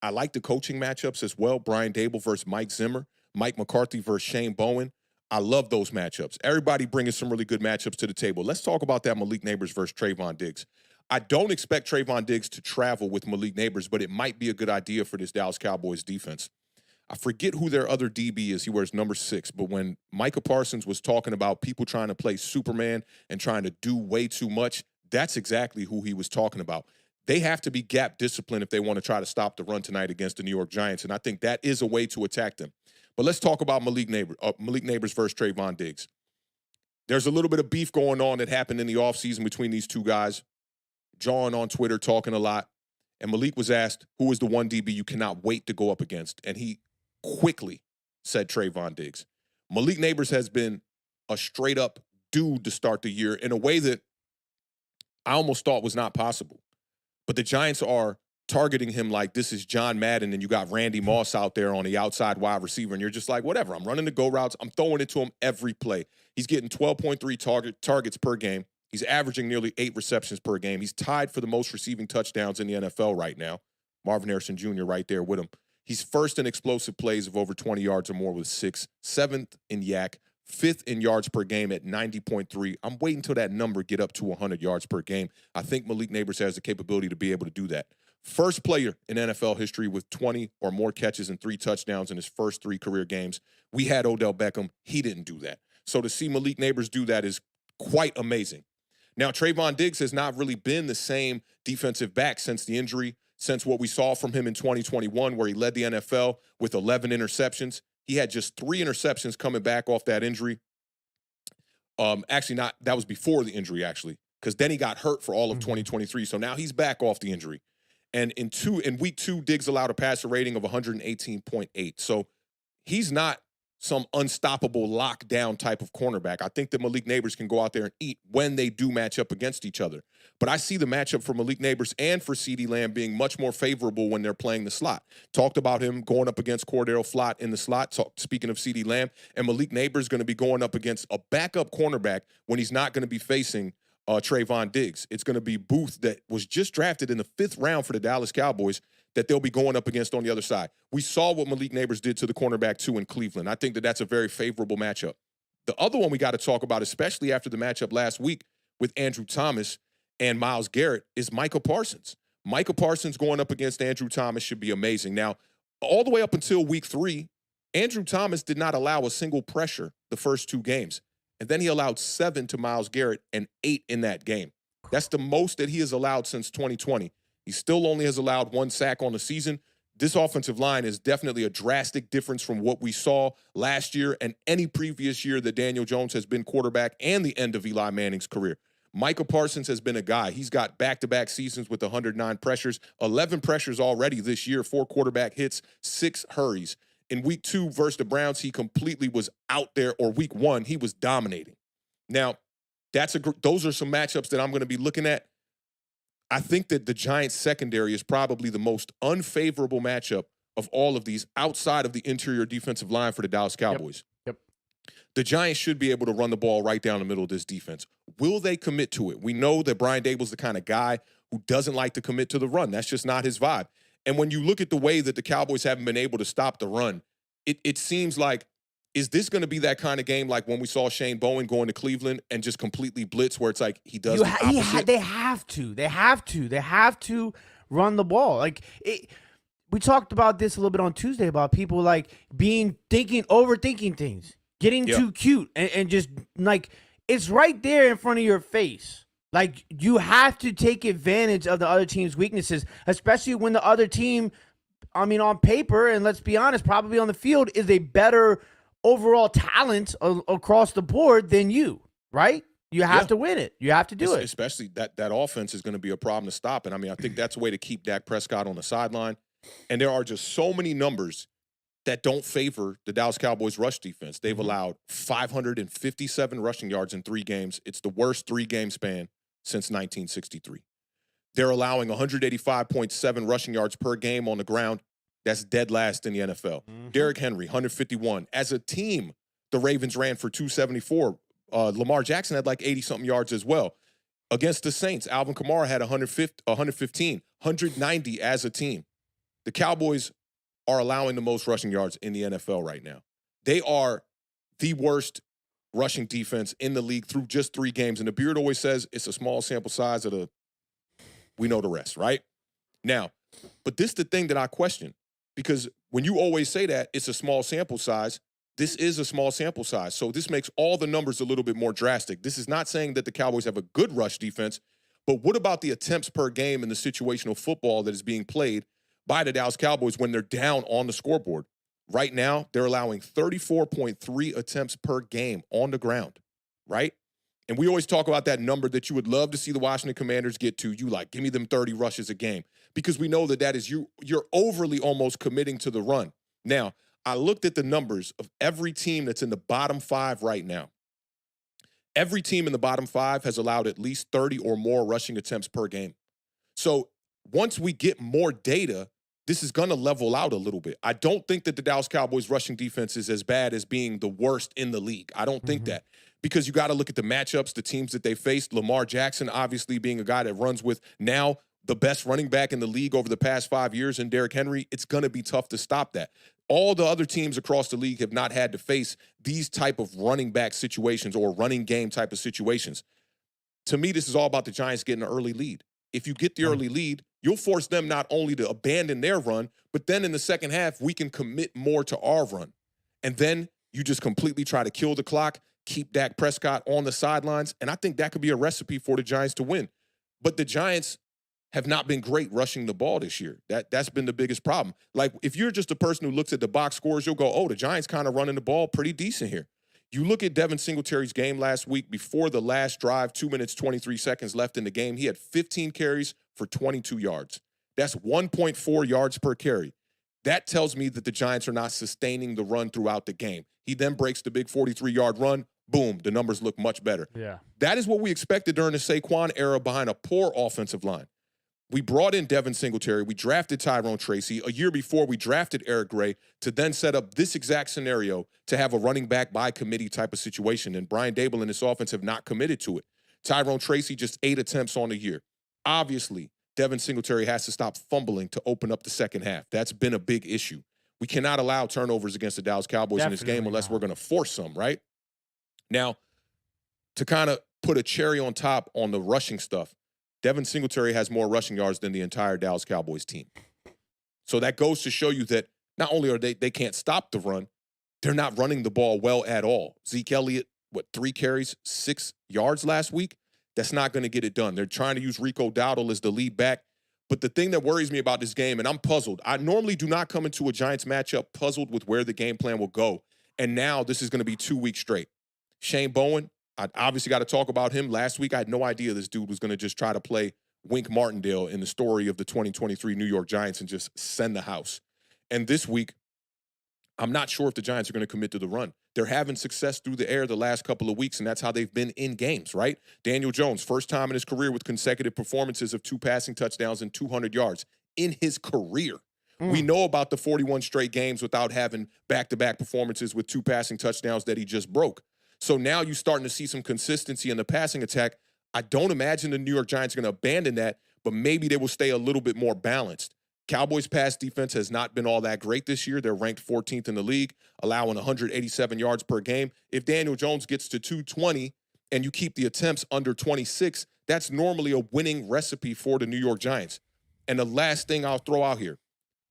I like the coaching matchups as well. Brian Dable versus Mike Zimmer. Mike McCarthy versus Shane Bowen. I love those matchups. Everybody bringing some really good matchups to the table. Let's talk about that Malik Neighbors versus Trayvon Diggs. I don't expect Trayvon Diggs to travel with Malik Neighbors, but it might be a good idea for this Dallas Cowboys defense. I forget who their other DB is. He wears number 6. But when Micah Parsons was talking about people trying to play Superman and trying to do way too much, that's exactly who he was talking about. They have to be gap disciplined if they want to try to stop the run tonight against the New York Giants, and I think that is a way to attack them. But let's talk about Malik Neighbors versus Trayvon Diggs. There's a little bit of beef going on that happened in the offseason between these 2 guys. John on Twitter talking a lot. And Malik was asked, who is the one DB you cannot wait to go up against? And he quickly said Trayvon Diggs. Malik Neighbors has been a straight-up dude to start the year in a way that I almost thought was not possible. But the Giants are targeting him like this is John Madden and you got Randy Moss out there on the outside wide receiver, and you're just like, whatever, I'm running the go routes. I'm throwing it to him every play. He's getting 12.3 targets per game. He's averaging nearly 8 receptions per game. He's tied for the most receiving touchdowns in the NFL right now. Marvin Harrison Jr. right there with him. He's first in explosive plays of over 20 yards or more with 6, 7th in yak, 5th in yards per game at 90.3. I'm waiting until that number get up to 100 yards per game. I think Malik Neighbors has the capability to be able to do that. First player in NFL history with 20 or more catches and 3 touchdowns in his first 3 career games. We had Odell Beckham. He didn't do that. So to see Malik Neighbors do that is quite amazing. Now, Trayvon Diggs has not really been the same defensive back since the injury, since what we saw from him in 2021, where he led the NFL with 11 interceptions. He had just 3 interceptions coming back off that injury. Actually, not that was before the injury, actually, because then he got hurt for all of 2023. So now he's back off the injury. And in week 2, Diggs allowed a passer rating of 118.8. So he's not some unstoppable lockdown type of cornerback. I think that Malik Neighbors can go out there and eat when they do match up against each other. But I see the matchup for Malik Neighbors and for CeeDee Lamb being much more favorable when they're playing the slot. Talked about him going up against Cordell Flott in the slot, speaking of CeeDee Lamb, and Malik Neighbors going to be going up against a backup cornerback when he's not going to be facing Trayvon Diggs. It's going to be Booth, that was just drafted in the 5th round for the Dallas Cowboys, that they'll be going up against on the other side. We saw what Malik Neighbors did to the cornerback, too, in Cleveland. I think that that's a very favorable matchup. The other one we got to talk about, especially after the matchup last week with Andrew Thomas and Myles Garrett, is Micah Parsons. Micah Parsons going up against Andrew Thomas should be amazing. Now, all the way up until week 3, Andrew Thomas did not allow a single pressure the first 2 games. And then he allowed 7 to Myles Garrett and 8 in that game. That's the most that he has allowed since 2020. He still only has allowed 1 sack on the season. This offensive line is definitely a drastic difference from what we saw last year and any previous year that Daniel Jones has been quarterback and the end of Eli Manning's career. Micah Parsons has been a guy. He's got back-to-back seasons with 109 pressures, 11 pressures already this year, 4 quarterback hits, 6 hurries. In week 2 versus the Browns, he completely was out there, or week 1, he was dominating. Now, those are some matchups that I'm going to be looking at. I think that the Giants secondary is probably the most unfavorable matchup of all of these outside of the interior defensive line for the Dallas Cowboys. Yep. The Giants should be able to run the ball right down the middle of this defense. Will they commit to it? We know that Brian Daboll's the kind of guy who doesn't like to commit to the run. That's just not his vibe. And when you look at the way that the Cowboys haven't been able to stop the run, it seems like, is this going to be that kind of game like when we saw Shane Bowen going to Cleveland and just completely blitz, where it's like he does the opposite? They have to run the ball. Like we talked about this a little bit on Tuesday about people like overthinking things, getting too cute, and just like it's right there in front of your face. Like you have to take advantage of the other team's weaknesses, especially when the other team, I mean, on paper, and let's be honest, probably on the field, is a better overall talent across the board than you, right? You have to win it. You have to do it. Especially that offense is going to be a problem to stop. And I mean, I think that's a way to keep Dak Prescott on the sideline. And there are just so many numbers that don't favor the Dallas Cowboys rush defense. They've allowed 557 rushing yards in 3 games. It's the worst 3-game span since 1963. They're allowing 185.7 rushing yards per game on the ground. That's dead last in the NFL. Derrick Henry, 151. As a team, the Ravens ran for 274. Lamar Jackson had like 80-something yards as well. Against the Saints, Alvin Kamara had 115, 190 as a team. The Cowboys are allowing the most rushing yards in the NFL right now. They are the worst rushing defense in the league through just 3 games. And the Beard always says it's a small sample size of we know the rest, right? Now, but this is the thing that I question. Because when you always say that it's a small sample size, this is a small sample size. So this makes all the numbers a little bit more drastic. This is not saying that the Cowboys have a good rush defense, but what about the attempts per game and the situational football that is being played by the Dallas Cowboys when they're down on the scoreboard? Right now, they're allowing 34.3 attempts per game on the ground, right? And we always talk about that number that you would love to see the Washington Commanders get to. You like, give me them 30 rushes a game. Because we know that is you're overly almost committing to the run. Now, I looked at the numbers of every team that's in the bottom 5 right now. Every team in the bottom 5 has allowed at least 30 or more rushing attempts per game. So once we get more data, this is going to level out a little bit. I don't think that the Dallas Cowboys rushing defense is as bad as being the worst in the league. I don't think that. Because you got to look at the matchups, the teams that they faced. Lamar Jackson, obviously being a guy that runs with now the best running back in the league over the past 5 years in Derrick Henry, it's going to be tough to stop that. All the other teams across the league have not had to face these type of running back situations or running game type of situations. To me, this is all about the Giants getting an early lead. If you get the early lead, you'll force them not only to abandon their run, but then in the second half, we can commit more to our run. And then you just completely try to kill the clock, keep Dak Prescott on the sidelines, and I think that could be a recipe for the Giants to win. But the Giants have not been great rushing the ball this year. That's been the biggest problem. Like, if you're just a person who looks at the box scores, you'll go, oh, the Giants kind of running the ball pretty decent here. You look at Devin Singletary's game last week before the last drive, 2 minutes, 23 seconds left in the game. He had 15 carries for 22 yards. That's 1.4 yards per carry. That tells me that the Giants are not sustaining the run throughout the game. He then breaks the big 43-yard run. Boom, the numbers look much better. Yeah. That is what we expected during the Saquon era behind a poor offensive line. We brought in Devin Singletary. We drafted Tyrone Tracy. A year before, we drafted Eric Gray to then set up this exact scenario to have a running back by committee type of situation. And Brian Daboll and his offense have not committed to it. Tyrone Tracy, just 8 attempts on the year. Obviously, Devin Singletary has to stop fumbling to open up the second half. That's been a big issue. We cannot allow turnovers against the Dallas Cowboys in this game unless we're going to force some, right? Now, to kind of put a cherry on top on the rushing stuff, Devin Singletary has more rushing yards than the entire Dallas Cowboys team. So that goes to show you that not only are they can't stop the run, they're not running the ball well at all. Zeke Elliott, 3 carries, 6 yards last week? That's not going to get it done. They're trying to use Rico Dowdle as the lead back. But the thing that worries me about this game, and I'm puzzled, I normally do not come into a Giants matchup puzzled with where the game plan will go. And now this is going to be 2 weeks straight. Shane Bowen, I obviously got to talk about him. Last week, I had no idea this dude was going to just try to play Wink Martindale in the story of the 2023 New York Giants and just send the house. And this week, I'm not sure if the Giants are going to commit to the run. They're having success through the air the last couple of weeks, and that's how they've been in games, right? Daniel Jones, first time in his career with consecutive performances of 2 passing touchdowns and 200 yards in his career. We know about the 41 straight games without having back-to-back performances with 2 passing touchdowns that he just broke. So now you're starting to see some consistency in the passing attack. I don't imagine the New York Giants are going to abandon that, but maybe they will stay a little bit more balanced. Cowboys' pass defense has not been all that great this year. They're ranked 14th in the league, allowing 187 yards per game. If Daniel Jones gets to 220 and you keep the attempts under 26, that's normally a winning recipe for the New York Giants. And the last thing I'll throw out here,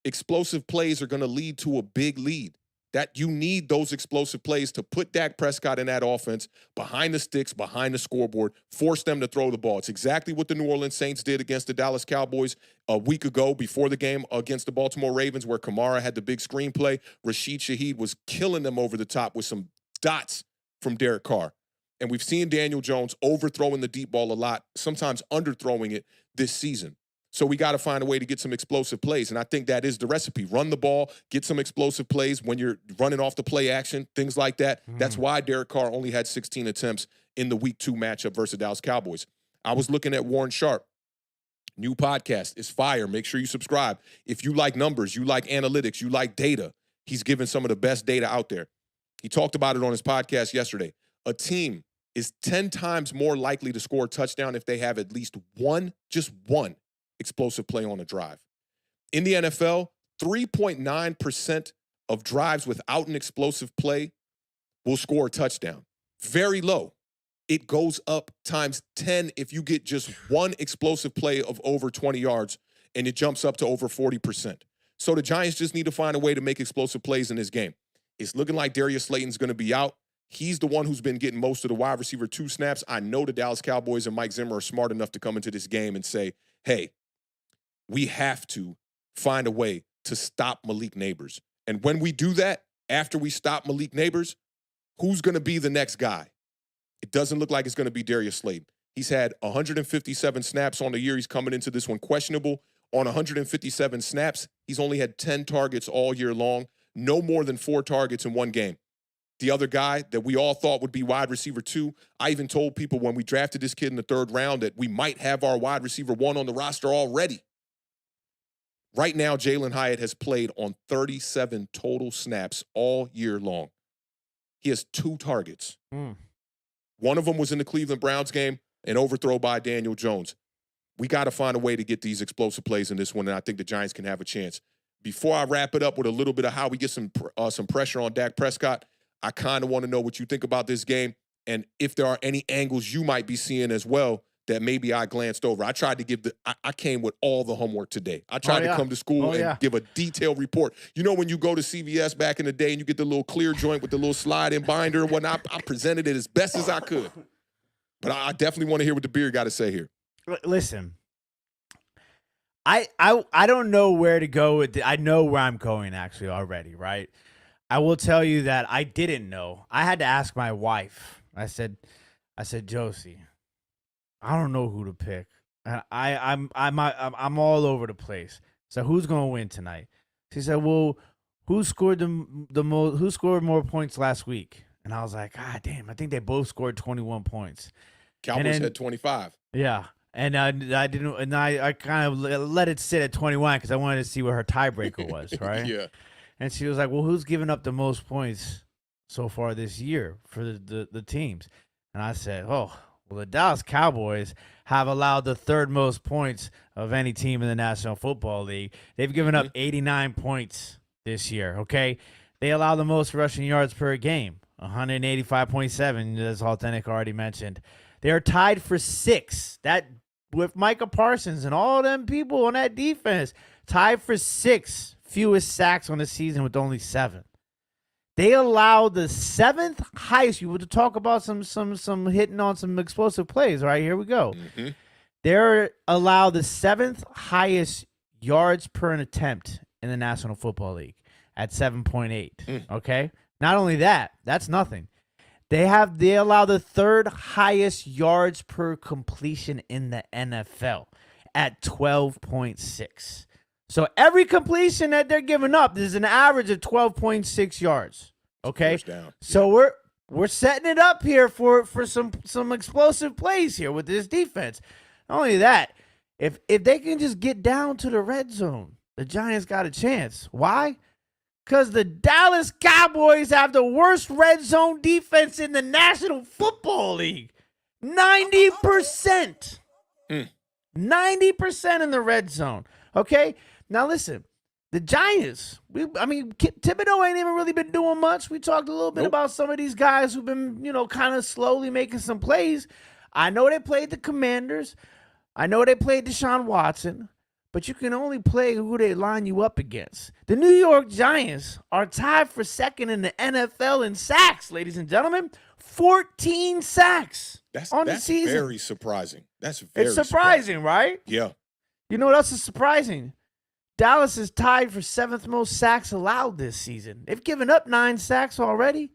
explosive plays are going to lead to a big lead. That you need those explosive plays to put Dak Prescott in that offense behind the sticks, behind the scoreboard, force them to throw the ball. It's exactly what the New Orleans Saints did against the Dallas Cowboys a week ago before the game against the Baltimore Ravens, where Kamara had the big screenplay. Rashid Shaheed was killing them over the top with some dots from Derek Carr. And we've seen Daniel Jones overthrowing the deep ball a lot, sometimes underthrowing it this season. So we got to find a way to get some explosive plays, and I think that is the recipe. Run the ball, get some explosive plays when you're running off the play action, things like that. That's why Derek Carr only had 16 attempts in the Week 2 matchup versus the Dallas Cowboys. I was looking at Warren Sharp. New podcast is fire. Make sure you subscribe. If you like numbers, you like analytics, you like data, he's given some of the best data out there. He talked about it on his podcast yesterday. A team is 10 times more likely to score a touchdown if they have at least just one explosive play on a drive. In the NFL, 3.9% of drives without an explosive play will score a touchdown. Very low. It goes up times 10 if you get just one explosive play of over 20 yards, and it jumps up to over 40%. So the Giants just need to find a way to make explosive plays in this game. It's looking like Darius Slayton's going to be out. He's the one who's been getting most of the wide receiver 2 snaps. I know the Dallas Cowboys and Mike Zimmer are smart enough to come into this game and say, hey, we have to find a way to stop Malik Neighbors. And when we do that, after we stop Malik Neighbors, who's going to be the next guy? It doesn't look like it's going to be Darius Slayton. He's had 157 snaps on the year. He's coming into this one questionable. On 157 snaps, he's only had 10 targets all year long, no more than 4 targets in one game. The other guy that we all thought would be wide receiver 2, I even told people when we drafted this kid in the 3rd round that we might have our wide receiver 1 on the roster already. Right now, Jalen Hyatt has played on 37 total snaps all year long. He has 2 targets. One of them was in the Cleveland Browns game, an overthrow by Daniel Jones. We got to find a way to get these explosive plays in this one, and I think the Giants can have a chance. Before I wrap it up with a little bit of how we get some pressure on Dak Prescott, I kind of want to know what you think about this game and if there are any angles you might be seeing as well that maybe I glanced over. I tried to give I came with all the homework today. I tried to come to school and give a detailed report. You know when you go to CVS back in the day and you get the little clear joint with the little slide-in binder and whatnot? I presented it as best as I could. But I definitely want to hear what the beard got to say here. Listen, I don't know where to go with I know where I'm going actually already, right? I will tell you that I didn't know. I had to ask my wife. I said, Josie, I don't know who to pick. And I'm all over the place. So who's gonna win tonight? She said, well, who scored the most? Who scored more points last week? And I was like, God damn, I think they both scored 21 points. Cowboys had 25. Yeah. And I didn't, and I kind of let it sit at 21 because I wanted to see what her tiebreaker was, right? Yeah. And she was like, well, who's given up the most points so far this year for the teams? And I said, oh, well, the Dallas Cowboys have allowed the 3rd most points of any team in the National Football League. They've given up 89 points this year, okay? They allow the most rushing yards per game, 185.7, as Awthentik already mentioned. They are tied for 6th. That with Micah Parsons and all them people on that defense, tied for 6th fewest sacks on the season with only 7. They allow the 7th highest. You would talk about some hitting on some explosive plays. All right, here we go. They're allowed the 7th highest yards per an attempt in the National Football League at 7.8. Okay, not only that, that's nothing. They allow the 3rd highest yards per completion in the NFL at 12.6. So every completion that they're giving up is an average of 12.6 yards. Okay, so we're setting it up here for some explosive plays here with this defense. Not only that, if they can just get down to the red zone, the Giants got a chance. Why? Because the Dallas Cowboys have the worst red zone defense in the National Football League. 90%. 90% in the red zone. Okay? Now listen, the Giants, Thibodeau ain't even really been doing much. We talked a little bit about some of these guys who've been, kind of slowly making some plays. I know they played the Commanders. I know they played Deshaun Watson. But you can only play who they line you up against. The New York Giants are tied for 2nd in the NFL in sacks, ladies and gentlemen. 14 sacks on the season. That's very surprising. It's surprising, right? Yeah. You know what else is surprising? Dallas is tied for 7th most sacks allowed this season. They've given up 9 sacks already.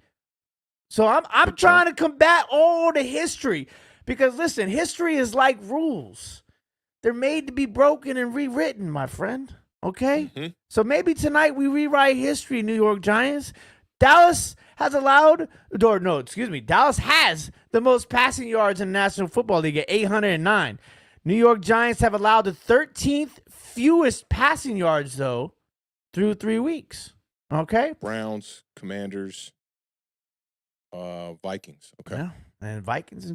So I'm trying to combat all the history. Because, listen, history is like rules. They're made to be broken and rewritten, my friend. Okay? So maybe tonight we rewrite history, New York Giants. Dallas has the most passing yards in the National Football League at 809. New York Giants have allowed the 13th fewest passing yards, though, through 3 weeks. Okay? Browns, Commanders, Vikings. Okay. Yeah. And Vikings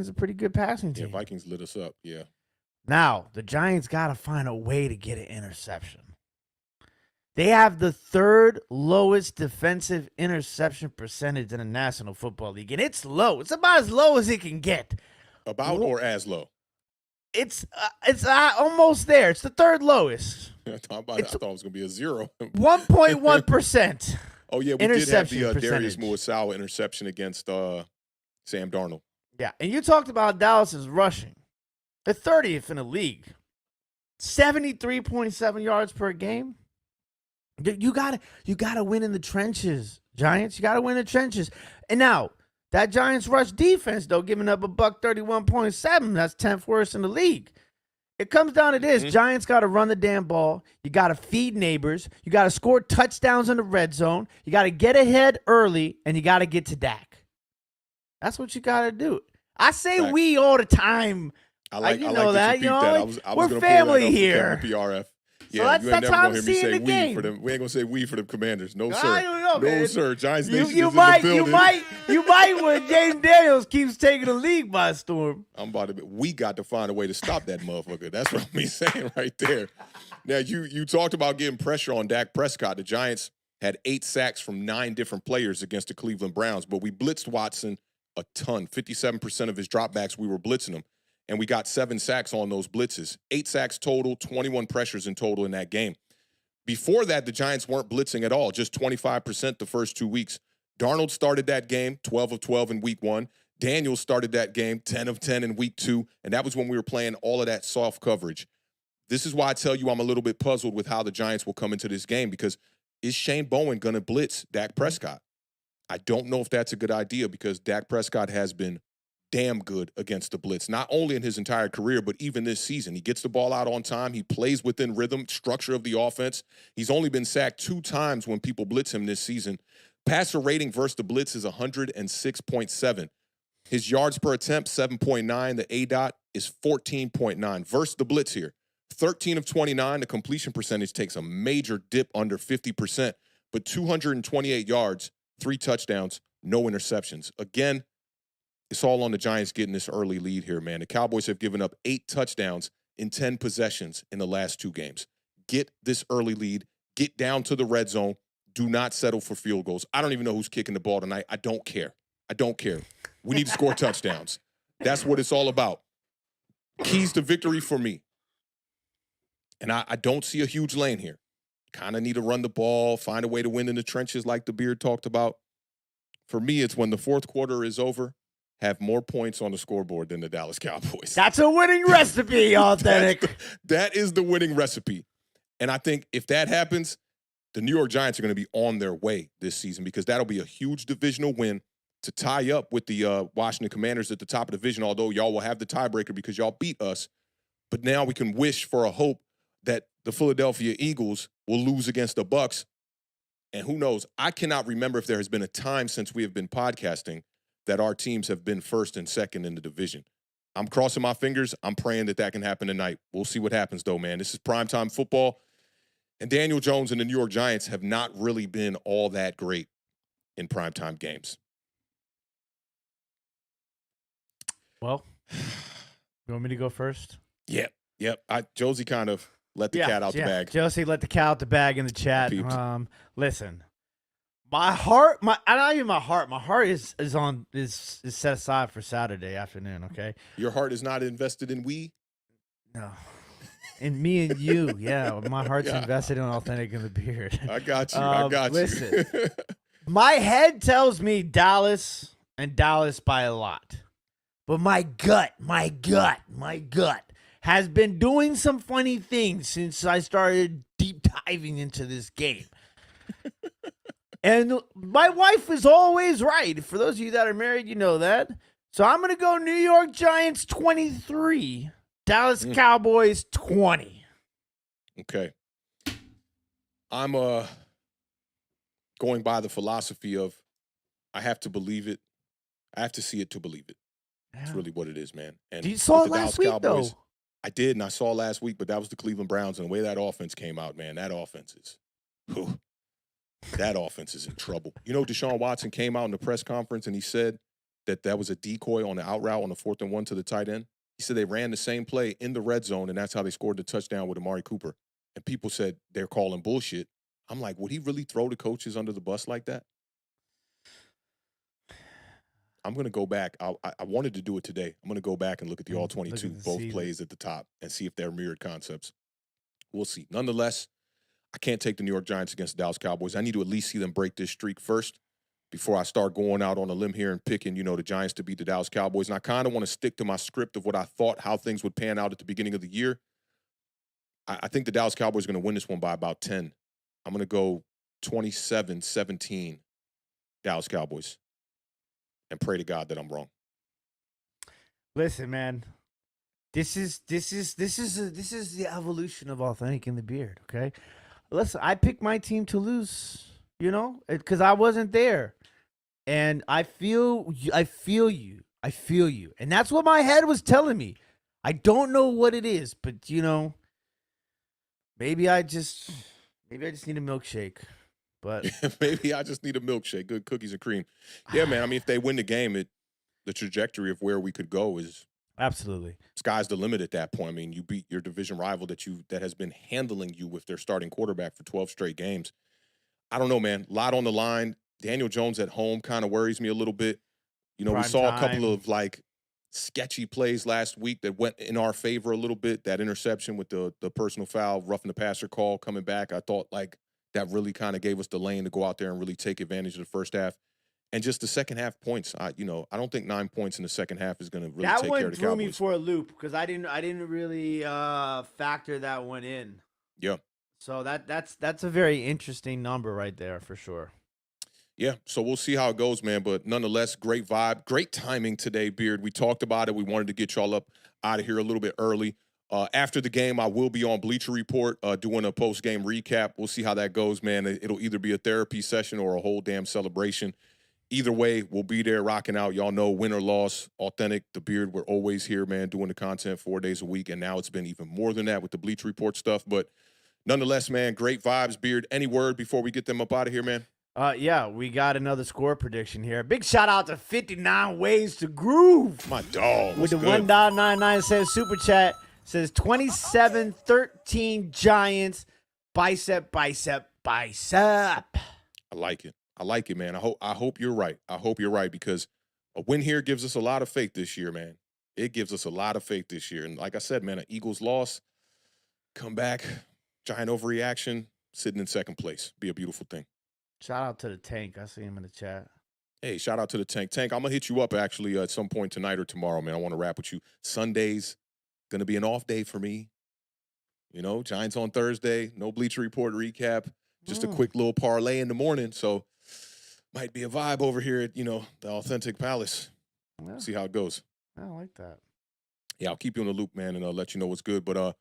are pretty good passing team. Yeah, Vikings lit us up. Yeah. Now, the Giants got to find a way to get an interception. They have the 3rd lowest defensive interception percentage in the National Football League, and it's low. It's about as low as it can get. About or as low? It's almost there. It's the 3rd lowest. I thought it was going to be a 0. 1.1%. Oh, yeah, we did have the Darius Muasawa interception against Sam Darnold. Yeah, and you talked about Dallas's rushing. They're 30th in the league. 73.7 yards per game. You gotta win in the trenches, Giants. You gotta win in the trenches. And now, That Giants rush defense, though, giving up a $131.7. That's 10th worst in the league. It comes down to this. Giants got to run the damn ball. You got to feed neighbors. You got to score touchdowns in the red zone. You got to get ahead early, and you got to get to Dak. That's what you got to do. I say Facts. we all the time. I like you that know that. you You peeped know, that. I was we're gonna family pull that up here. for PRF. So Yeah, that's you ain't never how gonna I'm hear me seeing say the we game. for them. We ain't gonna say we for the Commanders. No, sir. I don't know, no, man. sir. Giants Nation is You in might, the building. you might when Jaden Daniels keeps taking the league by storm. I'm about to. We got to find a way to stop that motherfucker. That's what I'm saying right there. Now you talked about getting pressure on Dak Prescott. The Giants had 8 sacks from 9 different players against the Cleveland Browns, but we blitzed Watson a ton. 57% of his dropbacks, we were blitzing him, and we got 7 sacks on those blitzes. 8 sacks total, 21 pressures in total in that game. Before that, the Giants weren't blitzing at all, just 25% the first 2 weeks. Darnold started that game, 12 of 12 in week 1. Daniels started that game, 10 of 10 in week 2, and that was when we were playing all of that soft coverage. This is why I tell you I'm a little bit puzzled with how the Giants will come into this game, because is Shane Bowen going to blitz Dak Prescott? I don't know if that's a good idea, because Dak Prescott has been damn good against the blitz, not only in his entire career, but even this season. He gets the ball out on time. He plays within rhythm, structure of the offense. He's only been sacked 2 times when people blitz him this season. Passer rating versus the blitz is 106.7. His yards per attempt, 7.9. The ADOT is 14.9. Versus the blitz here, 13 of 29. The completion percentage takes a major dip under 50%, but 228 yards, 3 touchdowns, no interceptions. Again, it's all on the Giants getting this early lead here, man. The Cowboys have given up 8 touchdowns in 10 possessions in the last 2 games. Get this early lead. Get down to the red zone. Do not settle for field goals. I don't even know who's kicking the ball tonight. I don't care. I don't care. We need to score touchdowns. That's what it's all about. Keys to victory for me. And I don't see a huge lane here. Kind of need to run the ball, find a way to win in the trenches like the Beard talked about. For me, it's when the fourth quarter is over, have more points on the scoreboard than the Dallas Cowboys. That's a winning recipe, Awthentik. That is the winning recipe. And I think if that happens, the New York Giants are going to be on their way this season, because that'll be a huge divisional win to tie up with the Washington Commanders at the top of the division, although y'all will have the tiebreaker because y'all beat us. But now we can wish for a hope that the Philadelphia Eagles will lose against the Bucs. And who knows? I cannot remember if there has been a time since we have been podcasting that our teams have been first and second in the division. I'm crossing my fingers. I'm praying that that can happen tonight. We'll see what happens, though, man. This is primetime football. And Daniel Jones and the New York Giants have not really been all that great in primetime games. Well, you want me to go first? Yep. Josie kind of let the cat out the bag. Josie let the cat out the bag in the chat. Peeped. Listen, my heart is set aside for Saturday afternoon. Okay, Your heart is not invested in we? no, and me and you, yeah, my heart's invested in Awthentik and the Beard. I got you. I got you. Listen, my head tells me Dallas and Dallas by a lot, but my gut has been doing some funny things since I started deep diving into this game. And my wife is always right. For those of you that are married, you know that. So I'm going to go New York Giants 23, Dallas Cowboys 20. Okay. I'm going by the philosophy of I have to believe it. I have to see it to believe it. That's really what it is, man. And You saw with it the last Dallas week, Cowboys, though. I did, and I saw last week, but that was the Cleveland Browns, and the way that offense came out, man, that offense is, that offense is in trouble. You know, Deshaun Watson came out in the press conference, and he said that was a decoy on the out route on the 4th and 1 to the tight end. He said they ran the same play in the red zone, and that's how they scored the touchdown with Amari Cooper. And people said they're calling bullshit. I'm like, would he really throw the coaches under the bus like that? I'm going to go back. I wanted to do it today. I'm going to go back and look at the all-22, both plays at the top, and see if they're mirrored concepts. We'll see. Nonetheless, I can't take the New York Giants against the Dallas Cowboys. I need to at least see them break this streak first before I start going out on a limb here and picking, the Giants to beat the Dallas Cowboys. And I kind of want to stick to my script of what I thought, how things would pan out at the beginning of the year. I think the Dallas Cowboys are going to win this one by about 10. I'm going to go 27-17 Dallas Cowboys. and pray to God that I'm wrong. Listen, man. This is the evolution of Awthentik in the beard, okay? Listen, I picked my team to lose, because I wasn't there. And I feel you. And that's what my head was telling me. I don't know what it is, but maybe I just need a milkshake. But maybe I just need a milkshake, good cookies and cream. Yeah, man. I mean, if they win the game, the trajectory of where we could go is absolutely sky's the limit at that point. I mean, you beat your division rival that has been handling you with their starting quarterback for 12 straight games. I don't know, man. A lot on the line. Daniel Jones at home kind of worries me a little bit. We saw a couple of sketchy plays last week that went in our favor a little bit. That interception with the personal foul, roughing the passer call coming back. I thought that really kind of gave us the lane to go out there and really take advantage of the first half. And just the second half points, I don't think 9 points in the second half is going to really take care of the Cowboys. That one threw me for a loop because I didn't really factor that one in. Yeah. So that's a very interesting number right there for sure. Yeah, so we'll see how it goes, man. But nonetheless, great vibe, great timing today, Beard. We talked about it. We wanted to get y'all up out of here a little bit early. After the game, I will be on Bleacher Report doing a post-game recap. We'll see how that goes, man. It'll either be a therapy session or a whole damn celebration. Either way, we'll be there rocking out. Y'all know, win or loss, Awthentik, the Beard, we're always here, man, doing the content 4 days a week. And now it's been even more than that with the Bleacher Report stuff. But nonetheless, man, great vibes, Beard. Any word before we get them up out of here, man? Yeah, we got another score prediction here. Big shout out to 59 Ways to Groove. My dog. With the $1.99 super chat. Says 27-13 Giants. Bicep. I like it, man. I hope you're right. I hope you're right because a win here gives us a lot of faith this year, man. It gives us a lot of faith this year. And like I said, man, an Eagles loss, come back, giant overreaction, sitting in second place. Be a beautiful thing. Shout out to the Tank. I see him in the chat. Hey, shout out to the Tank. Tank, I'm going to hit you up actually at some point tonight or tomorrow, man. I want to rap with you. Sunday's going to be an off day for me. Giants on Thursday, no Bleacher Report recap, just a quick little parlay in the morning. So might be a vibe over here at, the Awthentik Palace. Yeah. See how it goes. I like that. Yeah, I'll keep you in the loop, man, and I'll let you know what's good. But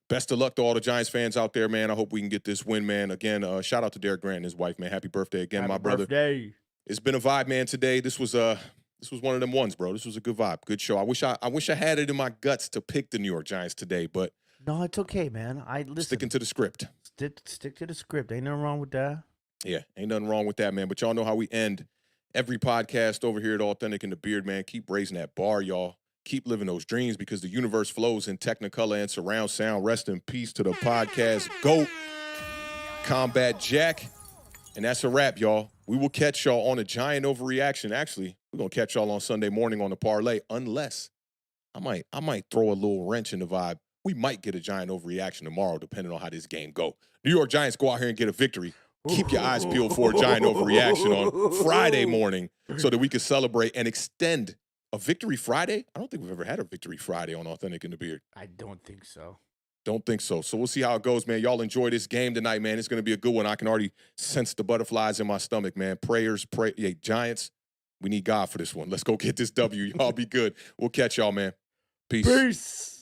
best of luck to all the Giants fans out there, man. I hope we can get this win, man. Again, shout out to Derek Grant and his wife, man. Happy birthday again, my brother. Birthday. It's been a vibe, man, today. This was one of them ones, bro. This was a good vibe, good show. I wish I had it in my guts to pick the New York Giants today, but no, it's okay, man. Sticking to the script. Stick to the script. Ain't nothing wrong with that. Yeah, ain't nothing wrong with that, man. But y'all know how we end every podcast over here at Awthentik and the Beard, man. Keep raising that bar, y'all. Keep living those dreams because the universe flows in Technicolor and surround sound. Rest in peace to the podcast GOAT, Combat Jack. And that's a wrap, y'all. We will catch y'all on a giant overreaction. Actually, we're going to catch y'all on Sunday morning on the parlay, unless I might throw a little wrench in the vibe. We might get a giant overreaction tomorrow, depending on how this game go. New York Giants go out here and get a victory. Keep your eyes peeled for a giant overreaction on Friday morning so that we can celebrate and extend a Victory Friday. I don't think we've ever had a Victory Friday on Awthentik and the Beard. I don't think so. Don't think so. So we'll see how it goes, man. Y'all enjoy this game tonight, man. It's going to be a good one. I can already sense the butterflies in my stomach, man. Prayers, yeah, Giants, we need God for this one. Let's go get this W. Y'all be good. We'll catch y'all, man. Peace. Peace.